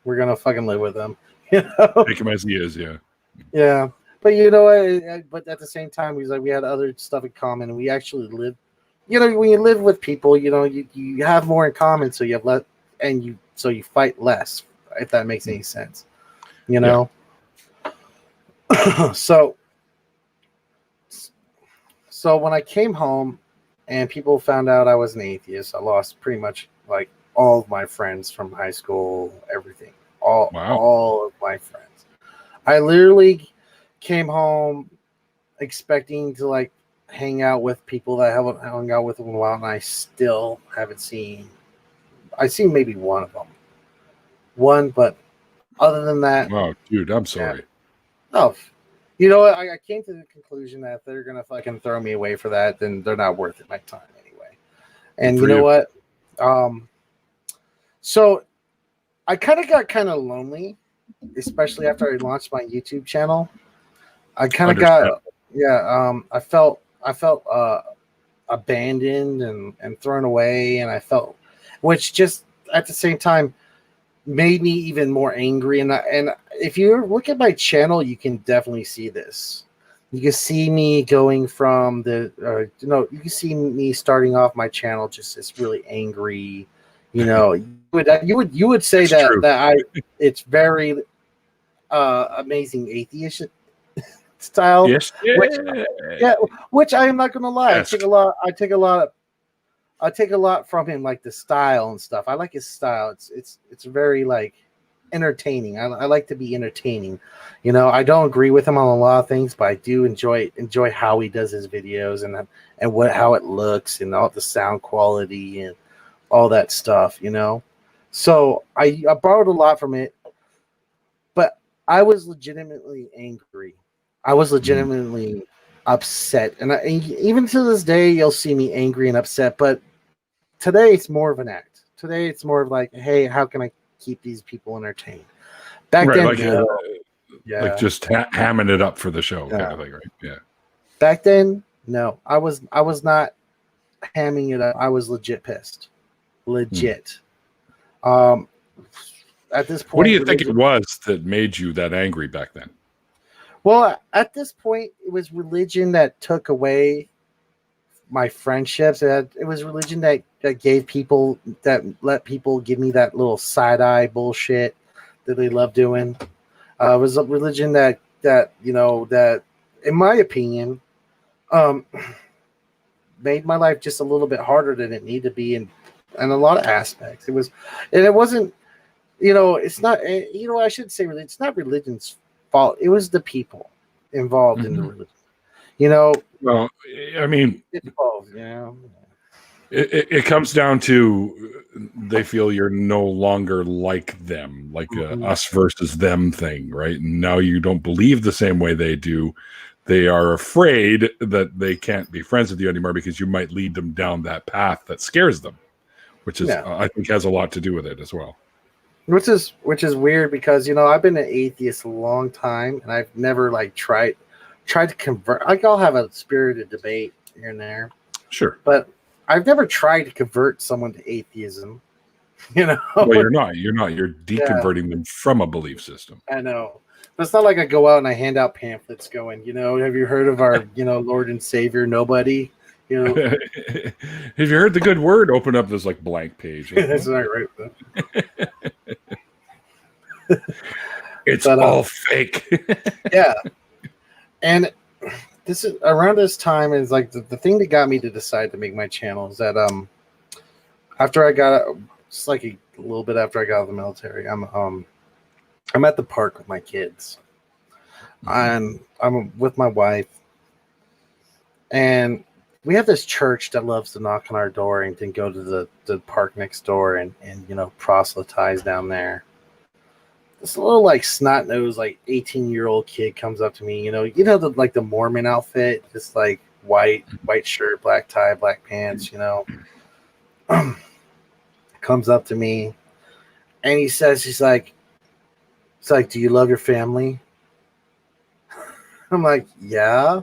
Speaker 2: we're gonna fucking live with him. You know?
Speaker 1: Take him as he is, yeah.
Speaker 2: Yeah. But you know what? But at the same time, he's like, we had other stuff in common, and we actually live. When you live with people, you have more in common, so you have less, and you fight less. If that makes any sense, you know. Yeah. So when I came home, and people found out I was an atheist, I lost pretty much like all of my friends from high school, everything, all of my friends. I literally came home expecting to like hang out with people that I haven't hung out with in a while, and I still haven't seen. I've seen maybe one of them, but other than that,
Speaker 1: Wow, dude, I'm sorry.
Speaker 2: Yeah. Oh, you know what? I came to the conclusion that if they're gonna fucking throw me away for that, then they're not worth it my time anyway. And you know what? So I got lonely, especially after I launched my YouTube channel. I kind of got, I felt abandoned and thrown away, and I felt, which just at the same time made me even more angry. And if you look at my channel, you can definitely see this. You can see me going from you can see me starting off my channel just as really angry. You would say it's very amazing atheist style.
Speaker 1: Yes.
Speaker 2: Which I am not gonna lie.
Speaker 1: Yes.
Speaker 2: I take a lot from him, like the style and stuff. I like his style. It's very like entertaining. I like to be entertaining. I don't agree with him on a lot of things, but I do enjoy how he does his videos and how it looks and all the sound quality and all that stuff. So I borrowed a lot from it, but I was legitimately angry. I was legitimately upset, and even to this day, you'll see me angry and upset. But today, it's more of an act. Today, it's more of like, hey, how can I keep these people entertained? Back then,
Speaker 1: like just hamming it up for the show, kind of thing, right? Yeah.
Speaker 2: Back then, no, I was not hamming it up. I was legit pissed, legit. At this point,
Speaker 1: what do you think it was that made you that angry back then?
Speaker 2: Well, at this point, it was religion that took away my friendships. It was religion that gave people, that let people give me that little side eye bullshit that they love doing. It was a religion that in my opinion, made my life just a little bit harder than it needed to be in a lot of aspects. It wasn't, it's not, I should say it's not religion's fault. It was the people involved in the religion.
Speaker 1: Well, I mean, it comes down to they feel you're no longer like them, like us versus them thing, right? And now you don't believe the same way they do. They are afraid that they can't be friends with you anymore because you might lead them down that path that scares them, which is I think has a lot to do with it as well.
Speaker 2: Which is weird because I've been an atheist a long time and I've never like tried to convert. Like I'll have a spirited debate here and there,
Speaker 1: sure,
Speaker 2: but I've never tried to convert someone to atheism.
Speaker 1: Well, you're not. You're deconverting them from a belief system.
Speaker 2: I know, but it's not like I go out and I hand out pamphlets going, have you heard of our Lord and Savior Nobody?
Speaker 1: Have you heard the good word? Open up this like blank page.
Speaker 2: That's not right.
Speaker 1: It's all fake.
Speaker 2: Yeah. And this is around this time is like the thing that got me to decide to make my channel is that after I got just like a little bit after I got out of the military, I'm at the park with my kids. And I'm with my wife, and we have this church that loves to knock on our door and then go to the park next door and proselytize down there. This little like snot nosed like 18-year-old kid comes up to me, the Mormon outfit, just like white shirt, black tie, black pants, comes up to me and he says, he's like, do you love your family? I'm like, yeah.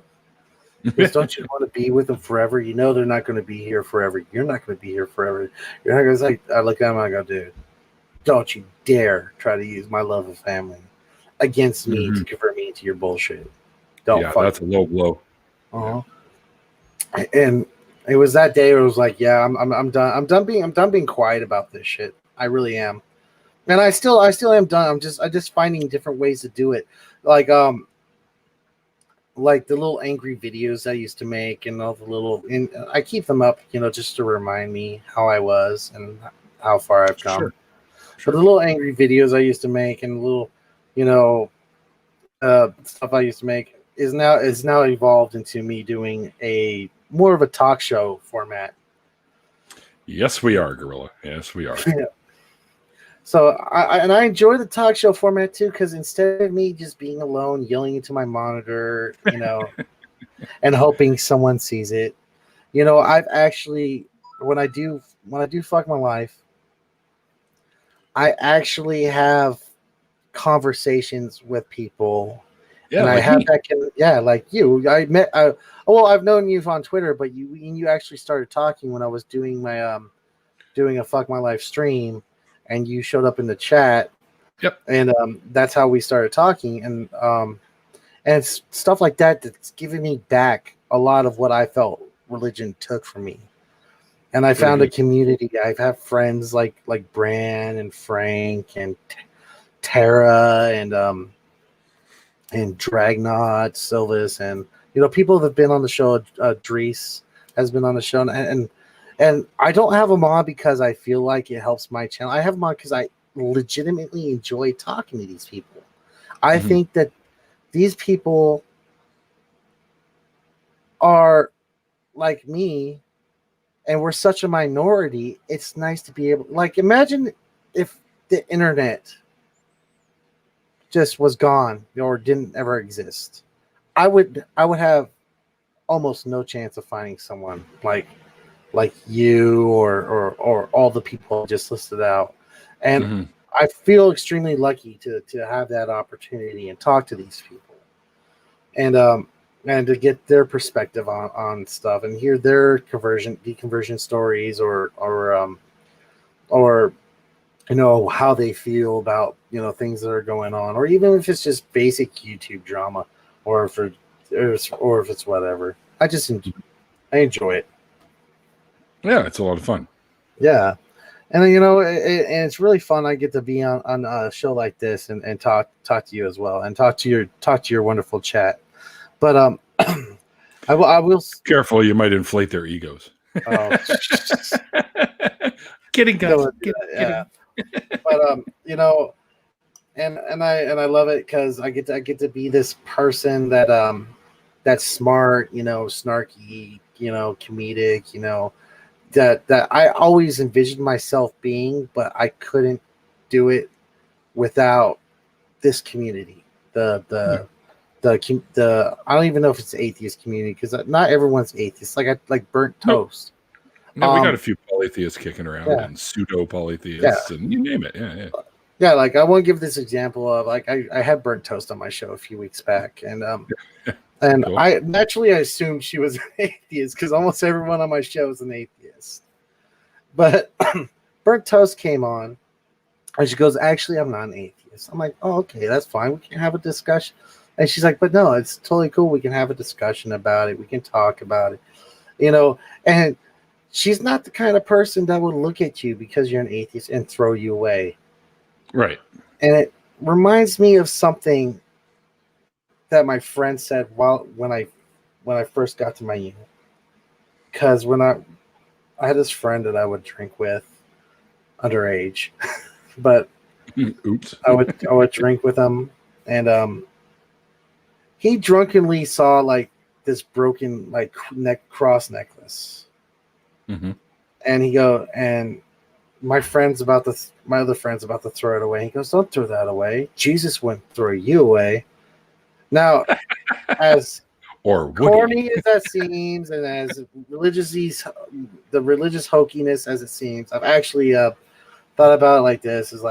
Speaker 2: Because don't you want to be with them forever? You know they're not going to be here forever. You're not going to be here forever. You're not going to like. I look at him and I go, dude, don't you dare try to use my love of family against me to convert me into your bullshit. Don't.
Speaker 1: Yeah, that's a low blow.
Speaker 2: Uh-huh. And it was that day where it was like, yeah, I'm done. I'm done being quiet about this shit. I really am. And I still am done. I'm just finding different ways to do it. Like the little angry videos I used to make and all the little, and I keep them up, just to remind me how I was and how far I've come.
Speaker 1: Sure.
Speaker 2: But the little angry videos I used to make and little, stuff I used to make is now evolved into me doing a more of a talk show format.
Speaker 1: Yes, we are, Gorilla. Yes, we are.
Speaker 2: Yeah. So I enjoy the talk show format too, because instead of me just being alone, yelling into my monitor, and hoping someone sees it, I've actually when I do fuck my life, I actually have conversations with people.
Speaker 1: Yeah,
Speaker 2: and
Speaker 1: like
Speaker 2: I have
Speaker 1: me.
Speaker 2: that like you. I've known you on Twitter, but you actually started talking when I was doing my doing a fuck my life stream. And you showed up in the chat.
Speaker 1: Yep.
Speaker 2: And that's how we started talking. And it's stuff like that that's giving me back a lot of what I felt religion took from me. And I found a community. I have friends like Bran and Frank and Tara and Dragnot, Silvis, and people that have been on the show. Drees has been on the show, and I don't have them on because I feel like it helps my channel. I have them on because I legitimately enjoy talking to these people. I think that these people are like me, and we're such a minority. It's nice to be able, imagine if the internet just was gone or didn't ever exist. I would have almost no chance of finding someone like you or all the people I just listed out. And I feel extremely lucky to have that opportunity and talk to these people and to get their perspective on stuff and hear their deconversion stories or how they feel about things that are going on, or even if it's just basic YouTube drama or if it's whatever. I enjoy it.
Speaker 1: Yeah, it's a lot of fun.
Speaker 2: Yeah. And and it's really fun. I get to be on a show like this and talk to you as well, and talk to your wonderful chat. But I will.
Speaker 1: Careful, you might inflate their egos.
Speaker 2: Oh,
Speaker 1: kidding, guys. Kidding.
Speaker 2: But and I love it because I get to be this person that's smart, snarky, comedic, that I always envisioned myself being, but I couldn't do it without this community. The I don't even know if it's the atheist community, because not everyone's atheist. Like burnt toast.
Speaker 1: No, we got a few polytheists kicking around and pseudo polytheists and you name it.
Speaker 2: Yeah, like I want to give this example of I had burnt toast on my show a few weeks back, and cool. I assumed she was an atheist because almost everyone on my show is an atheist. But burnt toast came on, and she goes, "Actually, I'm not an atheist." I'm like, "Oh, okay, that's fine. We can have a discussion." And she's like, "But no, it's totally cool. We can have a discussion about it. We can talk about it, And she's not the kind of person that would look at you because you're an atheist and throw you away.
Speaker 1: Right.
Speaker 2: And it reminds me of something that my friend said when I first got to my unit. Because when I had this friend that I would drink with underage, but
Speaker 1: oops,
Speaker 2: I would drink with him, and he drunkenly saw this broken cross necklace, and my other friend's about to throw it away. He goes, "Don't throw that away. Jesus wouldn't throw you away." Now, as corny as that seems, and as the religious hokiness as it seems, I've actually thought about it like this: is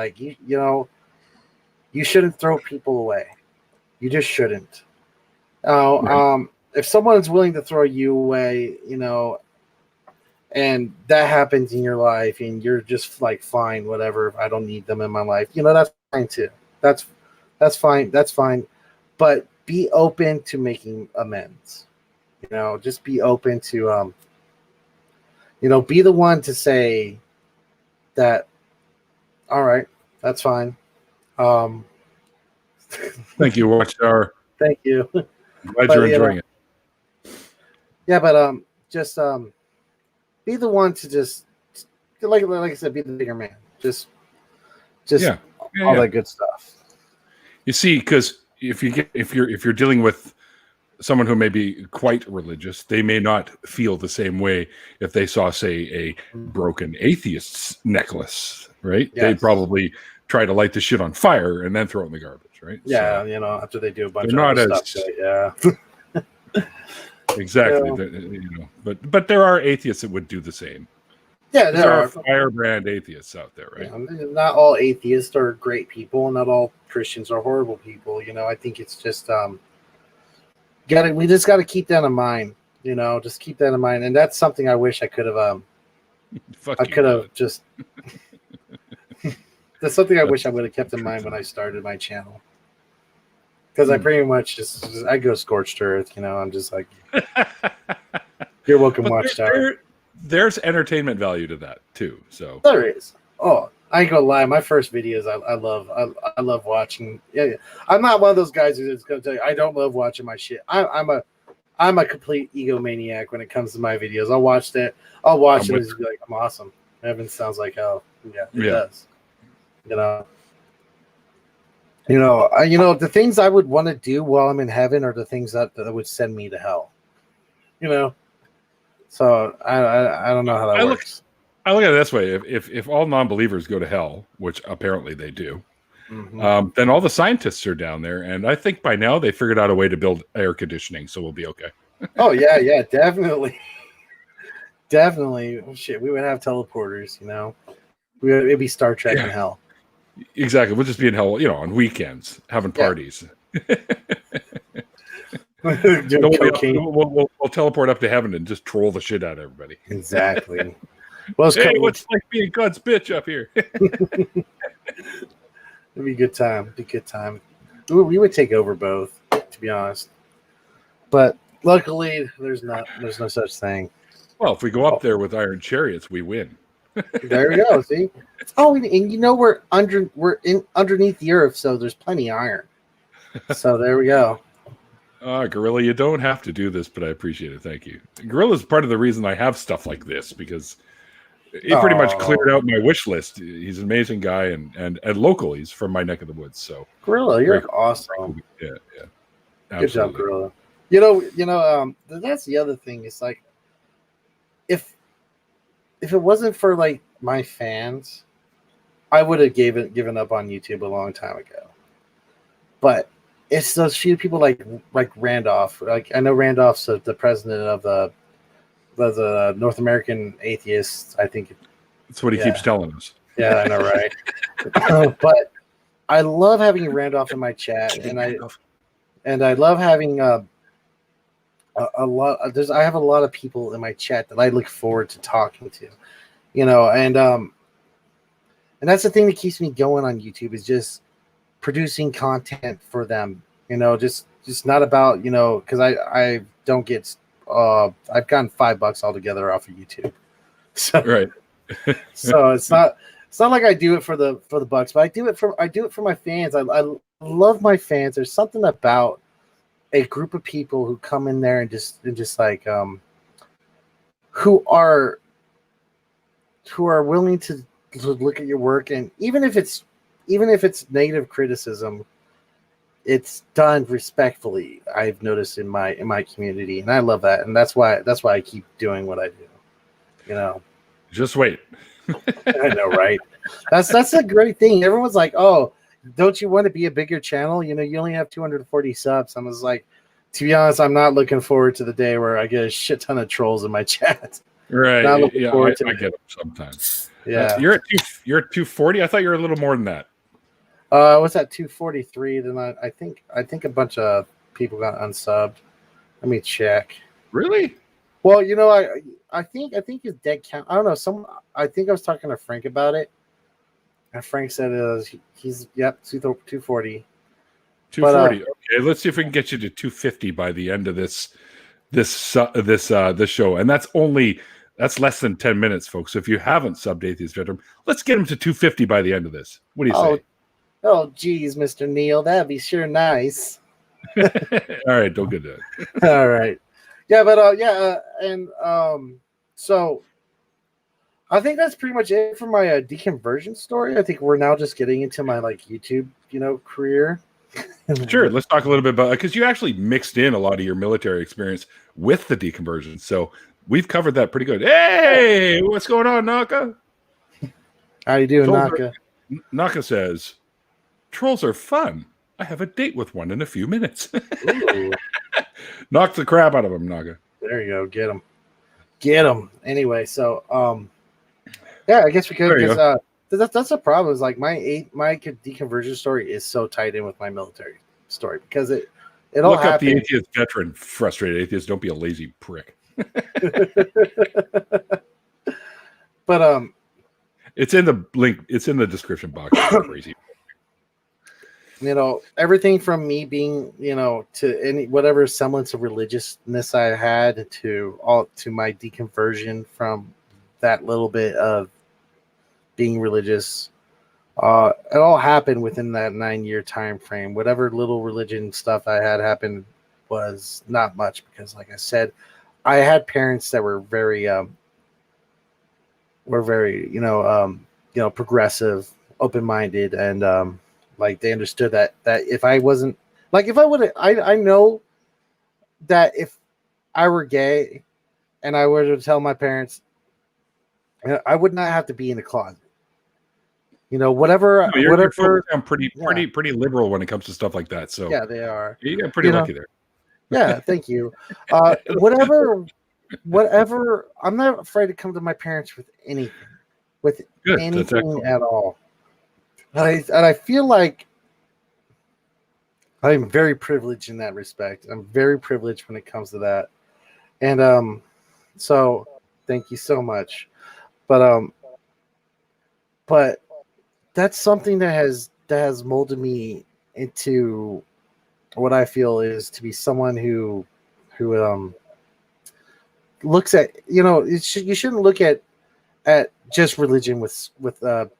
Speaker 2: you shouldn't throw people away. You just shouldn't.
Speaker 1: Right.
Speaker 2: if someone's willing to throw you away, and that happens in your life, and you're just like, fine, whatever. I don't need them in my life. That's fine too. That's fine. That's fine. But be open to making amends. Just be open to, be the one to say that, all right, that's fine.
Speaker 1: Thank you, Watchtower.
Speaker 2: Thank you.
Speaker 1: Glad you're enjoying it.
Speaker 2: Yeah, but just be the one to just like I said, be the bigger man. Just all that good stuff.
Speaker 1: You see, because if you're dealing with someone who may be quite religious, they may not feel the same way if they saw, say, a broken atheist's necklace, right? Yes. They'd probably try to light the shit on fire and then throw it in the garbage, right?
Speaker 2: Yeah, so, after they do a bunch of other stuff. Yeah.
Speaker 1: Exactly. But there are atheists that would do the same.
Speaker 2: Yeah,
Speaker 1: there are firebrand atheists out there, right?
Speaker 2: Yeah, not all atheists are great people, not all Christians are horrible people. I think it's just we just got to keep that in mind. Just keep that in mind, and that's something I wish I could have. That's something I wish I would have kept in mind when I started my channel. Because I pretty much I go scorched earth. I'm just like, you're welcome, Watchtower.
Speaker 1: There's entertainment value to that too. So
Speaker 2: there is. Oh, I ain't gonna lie. My first videos, I love watching. Yeah, I'm not one of those guys who's gonna tell you I don't love watching my shit. I'm a complete egomaniac when it comes to my videos. I'll watch it and just be like, I'm awesome. Heaven sounds like hell. Yeah, it does. The things I would want to do while I'm in heaven are the things that would send me to hell. So I don't know how that works.
Speaker 1: I look at it this way: if all non-believers go to hell, which apparently they do, then all the scientists are down there, and I think by now they figured out a way to build air conditioning, so we'll be okay.
Speaker 2: Oh yeah, definitely, definitely. Oh, shit, we would have teleporters. It'd be Star Trek in hell.
Speaker 1: Exactly, we'll just be in hell, on weekends having parties. We'll teleport up to heaven and just troll the shit out of everybody.
Speaker 2: Exactly.
Speaker 1: What's like being God's bitch up here?
Speaker 2: It'd be a good time. We would take over both, to be honest. But luckily, there's no such thing.
Speaker 1: Well, if we go up there with iron chariots, we win.
Speaker 2: There we go. See? Oh, and we're underneath the earth, so there's plenty of iron. So there we go.
Speaker 1: Gorilla, you don't have to do this, but I appreciate it. Thank you. Gorilla's part of the reason I have stuff like this, because he pretty much cleared out my wish list. He's an amazing guy, and local. He's from my neck of the woods. So
Speaker 2: Gorilla, you're awesome.
Speaker 1: Yeah. Absolutely.
Speaker 2: Good job, Gorilla. That's the other thing. It's like, if it wasn't for like my fans, I would have given up on YouTube a long time ago. But it's those few people like Randolph. Like, I know Randolph's the president of the North American Atheists. I think
Speaker 1: that's what he keeps telling us.
Speaker 2: Yeah, I know, right? But I love having Randolph in my chat, and I love having a lot. I have a lot of people in my chat that I look forward to talking to, and that's the thing that keeps me going on YouTube, is just producing content for them, just not about, because I don't get, I've gotten $5 altogether off of YouTube. So,
Speaker 1: right.
Speaker 2: So it's not like I do it for the bucks, but I do it for my fans. I love my fans. There's something about a group of people who come in there and just like, who are willing to look at your work, and even if it's negative criticism, it's done respectfully. I've noticed in my community, and I love that, and that's why I keep doing what I do.
Speaker 1: Just wait.
Speaker 2: I know, right? That's a great thing. Everyone's like, "Oh, don't you want to be a bigger channel? You only have 240 subs." I was like, to be honest, I'm not looking forward to the day where I get a shit ton of trolls in my chat.
Speaker 1: Right? I get them sometimes.
Speaker 2: Yeah,
Speaker 1: you're at 240. I thought you were a little more than that.
Speaker 2: I was at 243. Then I think a bunch of people got unsubbed. Let me check.
Speaker 1: Really?
Speaker 2: Well, I think his dead count. I don't know. I think I was talking to Frank about it, and Frank said he's 240.
Speaker 1: 240. Okay, let's see if we can get you to 250 by the end of this show, and that's less than 10 minutes, folks. So if you haven't subbed Atheist Veteran, let's get him to 250 by the end of this. What do you say?
Speaker 2: Oh, geez, Mr. Neil, that'd be sure nice.
Speaker 1: All right, don't get that.
Speaker 2: All right, yeah, but so I think that's pretty much it for my deconversion story. I think we're now just getting into my YouTube, career.
Speaker 1: Sure, let's talk a little bit about, because you actually mixed in a lot of your military experience with the deconversion, so we've covered that pretty good. Hey, what's going on, Naka?
Speaker 2: How you doing, Naka?
Speaker 1: Naka says, "Trolls are fun. I have a date with one in a few minutes." Knock the crap out of him, Naka.
Speaker 2: There you go. Get him. Anyway, so yeah, I guess we could. Because that's the problem. Is my deconversion story is so tied in with my military story because it all
Speaker 1: look
Speaker 2: happened.
Speaker 1: Up the Atheist Veteran, frustrated atheist. Don't be a lazy prick.
Speaker 2: But
Speaker 1: it's in the link. It's in the description box. Crazy.
Speaker 2: Everything from me being, to any whatever semblance of religiousness I had to my deconversion from that little bit of being religious, it all happened within that 9-year time frame. Whatever little religion stuff I had happen was not much because, like I said, I had parents that were very progressive, open-minded, and they understood that if I wasn't I know that if I were gay and I were to tell my parents, I would not have to be in the closet. Whatever.
Speaker 1: You're pretty liberal when it comes to stuff like that. So
Speaker 2: yeah, they are.
Speaker 1: You got pretty lucky there.
Speaker 2: Yeah, thank you. Whatever. I'm not afraid to come to my parents with anything, anything at all. And I feel like I'm very privileged in that respect. I'm very privileged when it comes to that. And so thank you so much. But that's something that has molded me into what I feel is to be someone who looks at, you shouldn't look at just religion with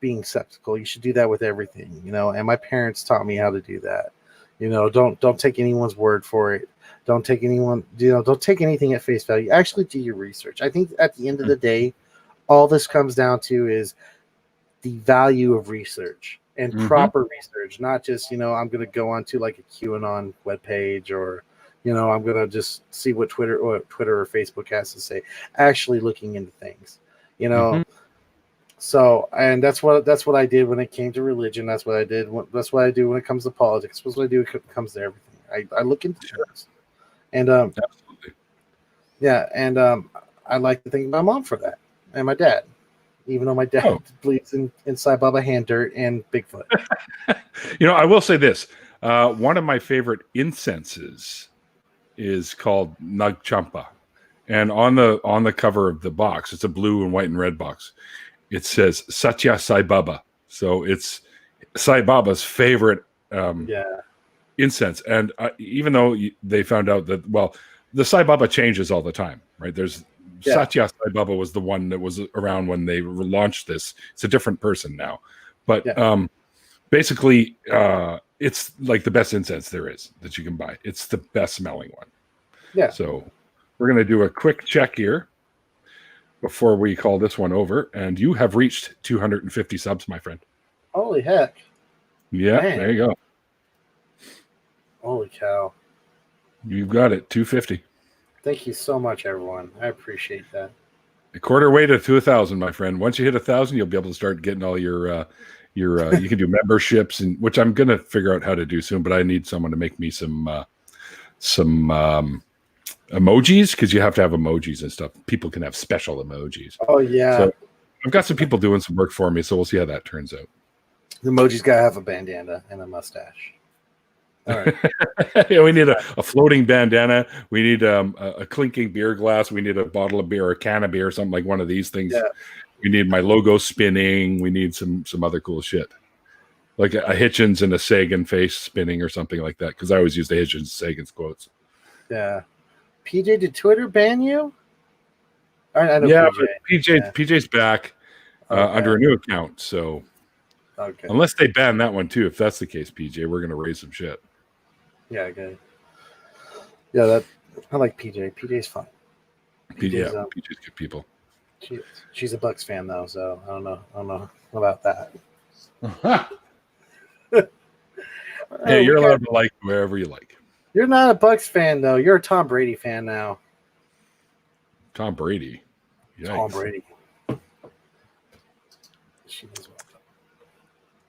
Speaker 2: being skeptical. You should do that with everything, and my parents taught me how to do that. Don't take anyone's word for it. Don't take anything at face value. Actually do your research. I think at the end of the day, all this comes down to is the value of research and proper research, not just, I'm going to go onto a QAnon webpage or, I'm going to just see what Twitter or Facebook has to say, actually looking into things, So, and that's what I did when it came to religion. That's what I did. That's what I do when it comes to politics. That's what I do when it comes to everything. I look into things. And
Speaker 1: absolutely.
Speaker 2: Yeah, and I like to thank my mom for that, and my dad, even though my dad believes in Sai Baba, hand dirt, and Bigfoot.
Speaker 1: I will say this: one of my favorite incenses is called Nag Champa, and on the cover of the box, it's a blue and white and red box. It says Satya Sai Baba, so it's Sai Baba's favorite incense. And even though they found out that, the Sai Baba changes all the time, right? Satya Sai Baba was the one that was around when they launched this. It's a different person now, but basically, it's like the best incense there is that you can buy. It's the best smelling one.
Speaker 2: Yeah.
Speaker 1: So we're going to do a quick check here before we call this one over. And you have reached 250 subs, my friend.
Speaker 2: Holy heck.
Speaker 1: Yeah, man. There you go.
Speaker 2: Holy cow.
Speaker 1: You've got it, 250.
Speaker 2: Thank you so much, everyone. I appreciate that.
Speaker 1: A quarter way to 1,000, my friend. Once you hit 1,000, you'll be able to start getting all your you can do memberships, and which I'm going to figure out how to do soon, but I need someone to make me some emojis, because you have to have emojis and stuff. People can have special emojis.
Speaker 2: Oh, yeah.
Speaker 1: So I've got some people doing some work for me, so we'll see how that turns out.
Speaker 2: The emoji's got to have a bandana and a mustache. All right.
Speaker 1: Yeah, we need a floating bandana. We need a clinking beer glass. We need a bottle of beer or a can of beer, something like one of these things.
Speaker 2: Yeah.
Speaker 1: We need my logo spinning. We need some other cool shit, like a Hitchens and a Sagan face spinning or something like that. Because I always use the Hitchens Sagan's quotes.
Speaker 2: Yeah. PJ, did Twitter ban you? I know
Speaker 1: Yeah,
Speaker 2: PJ.
Speaker 1: but PJ's back under a new account. So unless they ban that one too, if that's the case, PJ, we're gonna raise some shit.
Speaker 2: Yeah, good. Yeah, I like PJ. PJ's fun.
Speaker 1: PJ's good people.
Speaker 2: She's a Bucks fan though, so I don't know about that.
Speaker 1: Hey, you're allowed to like wherever you like.
Speaker 2: You're not a Bucks fan though. You're a Tom Brady fan now.
Speaker 1: Tom Brady. Yikes.
Speaker 2: Tom Brady.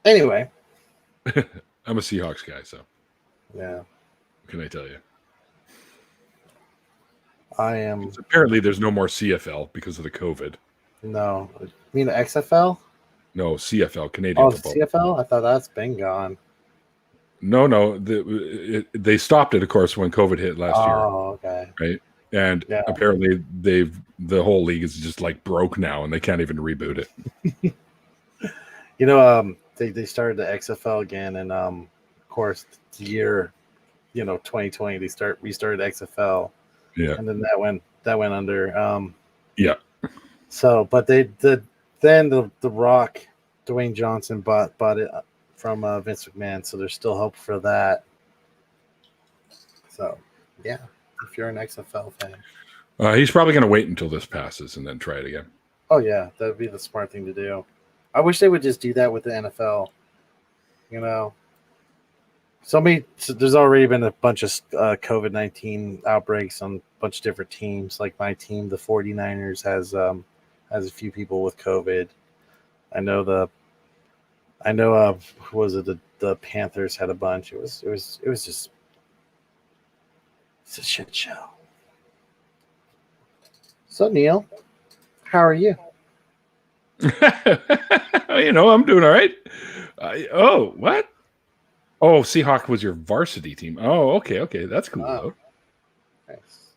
Speaker 2: Anyway.
Speaker 1: I'm a Seahawks guy, so.
Speaker 2: Yeah.
Speaker 1: What can I tell you?
Speaker 2: I am.
Speaker 1: Apparently, there's no more CFL because of the COVID.
Speaker 2: No. You mean the XFL?
Speaker 1: No, CFL, Canadian football.
Speaker 2: CFL? I thought that's been gone.
Speaker 1: No. They stopped it, of course, when COVID hit last year.
Speaker 2: Oh, okay.
Speaker 1: Right? And apparently, the whole league is just like broke now, and they can't even reboot it.
Speaker 2: They started the XFL again, and of course, the year, 2020, they restarted XFL.
Speaker 1: Yeah,
Speaker 2: and then that went under.
Speaker 1: Yeah.
Speaker 2: So, but then the Rock, Dwayne Johnson bought it from Vince McMahon, so there's still hope for that. So, yeah, if you're an XFL fan,
Speaker 1: he's probably going to wait until this passes and then try it again.
Speaker 2: Oh yeah, that would be the smart thing to do. I wish they would just do that with the NFL. There's already been a bunch of COVID-19 outbreaks on a bunch of different teams. Like my team, the 49ers, has a few people with COVID. I know who was it? The Panthers had a bunch. It was just it's a shit show. So Neil, how are you?
Speaker 1: I'm doing all right. What? Oh, Seahawk was your varsity team. Oh, okay. That's cool, though.
Speaker 2: Nice.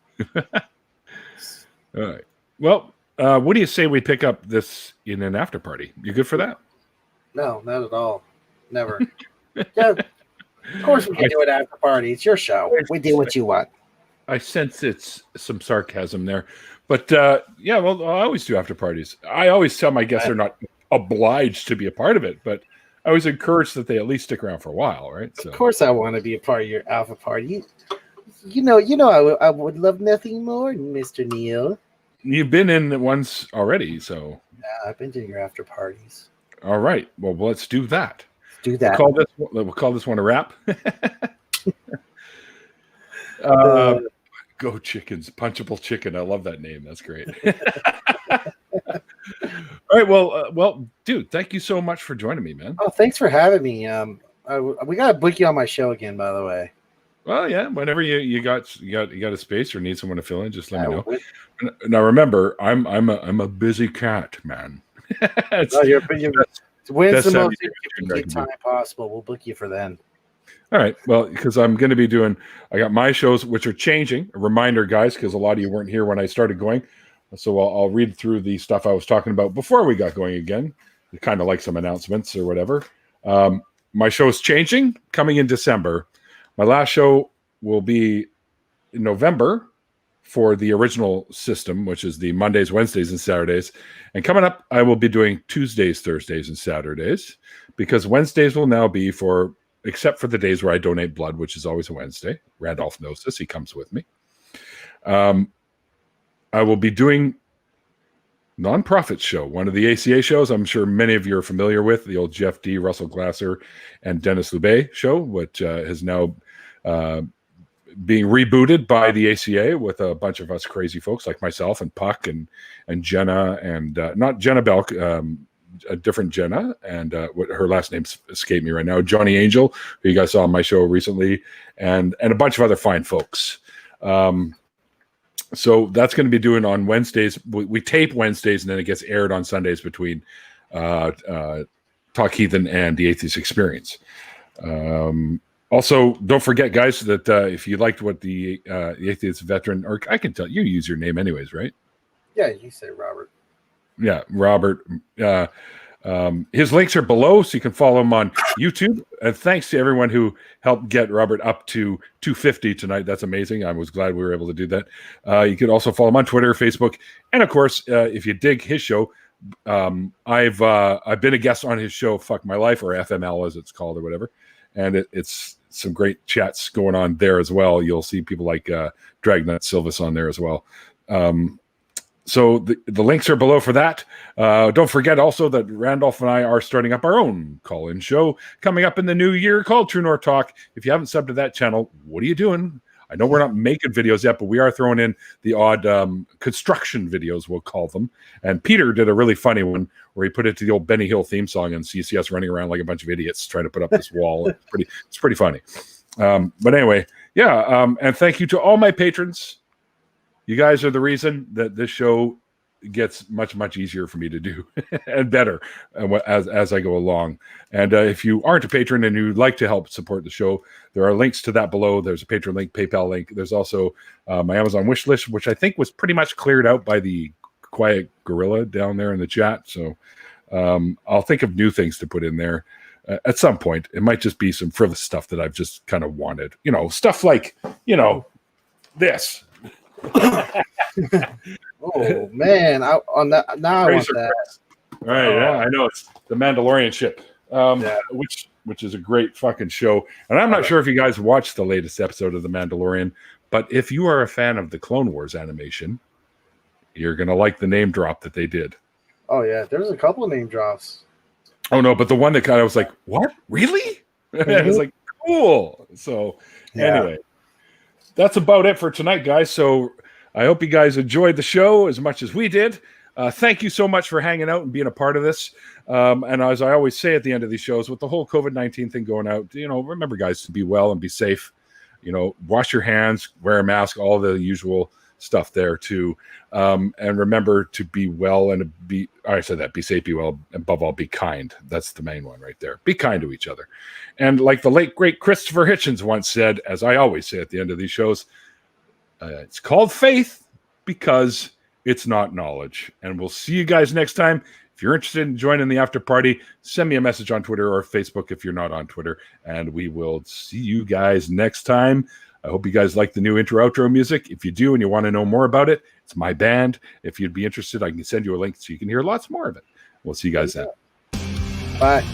Speaker 1: All right. Well, what do you say we pick up this in an after party? You good for that?
Speaker 2: No, not at all. Never. Yeah, of course we can do it after party. It's your show. We do what you want.
Speaker 1: I sense it's some sarcasm there. But, well, I always do after parties. I always tell my guests they're not obliged to be a part of it, but I always encourage that they at least stick around for a while, right? So.
Speaker 2: Of course I want to be a part of your alpha party. I would love nothing more, Mr. Neil.
Speaker 1: You've been in once already, so.
Speaker 2: Yeah, I've been to your after parties.
Speaker 1: All right. Well, let's do that.
Speaker 2: Let's do that.
Speaker 1: We'll call this one a wrap. Go Chickens, Punchable Chicken. I love that name. That's great. All right. Well, dude, thank you so much for joining me, man.
Speaker 2: Oh, thanks for having me. We gotta book you on my show again, by the way.
Speaker 1: Well, yeah. Whenever you got a space or need someone to fill in, just let me know. Now, remember, I'm a busy cat, man.
Speaker 2: When's the most inconvenient time possible? We'll book you for then.
Speaker 1: All right. Well, because I'm going to be I got my shows, which are changing. A reminder, guys, because a lot of you weren't here when I started going. So I'll read through the stuff I was talking about before we got going again. Kind of like some announcements or whatever. My show is changing, coming in December. My last show will be in November for the original system, which is the Mondays, Wednesdays, and Saturdays. And coming up, I will be doing Tuesdays, Thursdays, and Saturdays, because Wednesdays will now be except for the days where I donate blood, which is always a Wednesday. Randolph knows this. He comes with me. I will be doing Nonprofit Show, one of the ACA shows I'm sure many of you are familiar with, the old Jeff D., Russell Glasser, and Dennis Loubet show, which is now being rebooted by the ACA with a bunch of us crazy folks like myself and Puck and Jenna, and not Jenna Belk, a different Jenna, and what her last name escaped me right now, Johnny Angel, who you guys saw on my show recently, and a bunch of other fine folks. So that's going to be doing on Wednesdays. We tape Wednesdays, and then it gets aired on Sundays between Talk Heathen and the Atheist Experience. Also, don't forget, guys, that if you liked what the Atheist Veteran, or I can tell you use your name anyways, right?
Speaker 2: Yeah, you say Robert.
Speaker 1: Yeah, Robert. His links are below, so you can follow him on YouTube. And thanks to everyone who helped get Robert up to 250 tonight. That's amazing. I was glad we were able to do that. You could also follow him on Twitter, Facebook, and of course, if you dig his show, I've been a guest on his show, Fuck My Life, or FML as it's called, or whatever. And it's some great chats going on there as well. You'll see people like Dragnut Silvis on there as well. So the links are below for that. Don't forget also that Randolph and I are starting up our own call-in show coming up in the new year called True North Talk. If you haven't subbed to that channel, what are you doing? I know we're not making videos yet, but we are throwing in the odd construction videos, we'll call them. And Peter did a really funny one where he put it to the old Benny Hill theme song, and so you see us running around like a bunch of idiots trying to put up this wall. It's pretty funny. But anyway, yeah. And thank you to all my patrons. You guys are the reason that this show gets much, much easier for me to do and better as I go along. And if you aren't a patron and you'd like to help support the show, there are links to that below. There's a Patreon link, PayPal link. There's also my Amazon wish list, which I think was pretty much cleared out by the quiet gorilla down there in the chat. So I'll think of new things to put in there at some point. It might just be some frivolous stuff that I've just kind of wanted. You know, stuff like, you know, this.
Speaker 2: Oh man! I want that.
Speaker 1: Right? Yeah, I know it's the Mandalorian ship, which is a great fucking show. And I'm not sure if you guys watched the latest episode of the Mandalorian, but if you are a fan of the Clone Wars animation, you're gonna like the name drop that they did.
Speaker 2: Oh yeah, there's a couple of name drops.
Speaker 1: Oh no, but the one that kind of was like, what? Really? Mm-hmm. And it's like, cool. So anyway. That's about it for tonight, guys. So I hope you guys enjoyed the show as much as we did. Thank you so much for hanging out and being a part of this. And as I always say at the end of these shows, with the whole COVID-19 thing going out, you know, remember, guys, to be well and be safe. You know, wash your hands, wear a mask, all the usual stuff there too. And remember to be well and be safe, be well, and above all, be kind. That's the main one right there. Be kind to each other. And like the late, great Christopher Hitchens once said, as I always say at the end of these shows, it's called faith because it's not knowledge. And we'll see you guys next time. If you're interested in joining the after party, send me a message on Twitter or Facebook if you're not on Twitter. And we will see you guys next time. I hope you guys like the new intro-outro music. If you do and you want to know more about it, it's my band. If you'd be interested, I can send you a link so you can hear lots more of it. We'll see you guys then.
Speaker 2: Bye.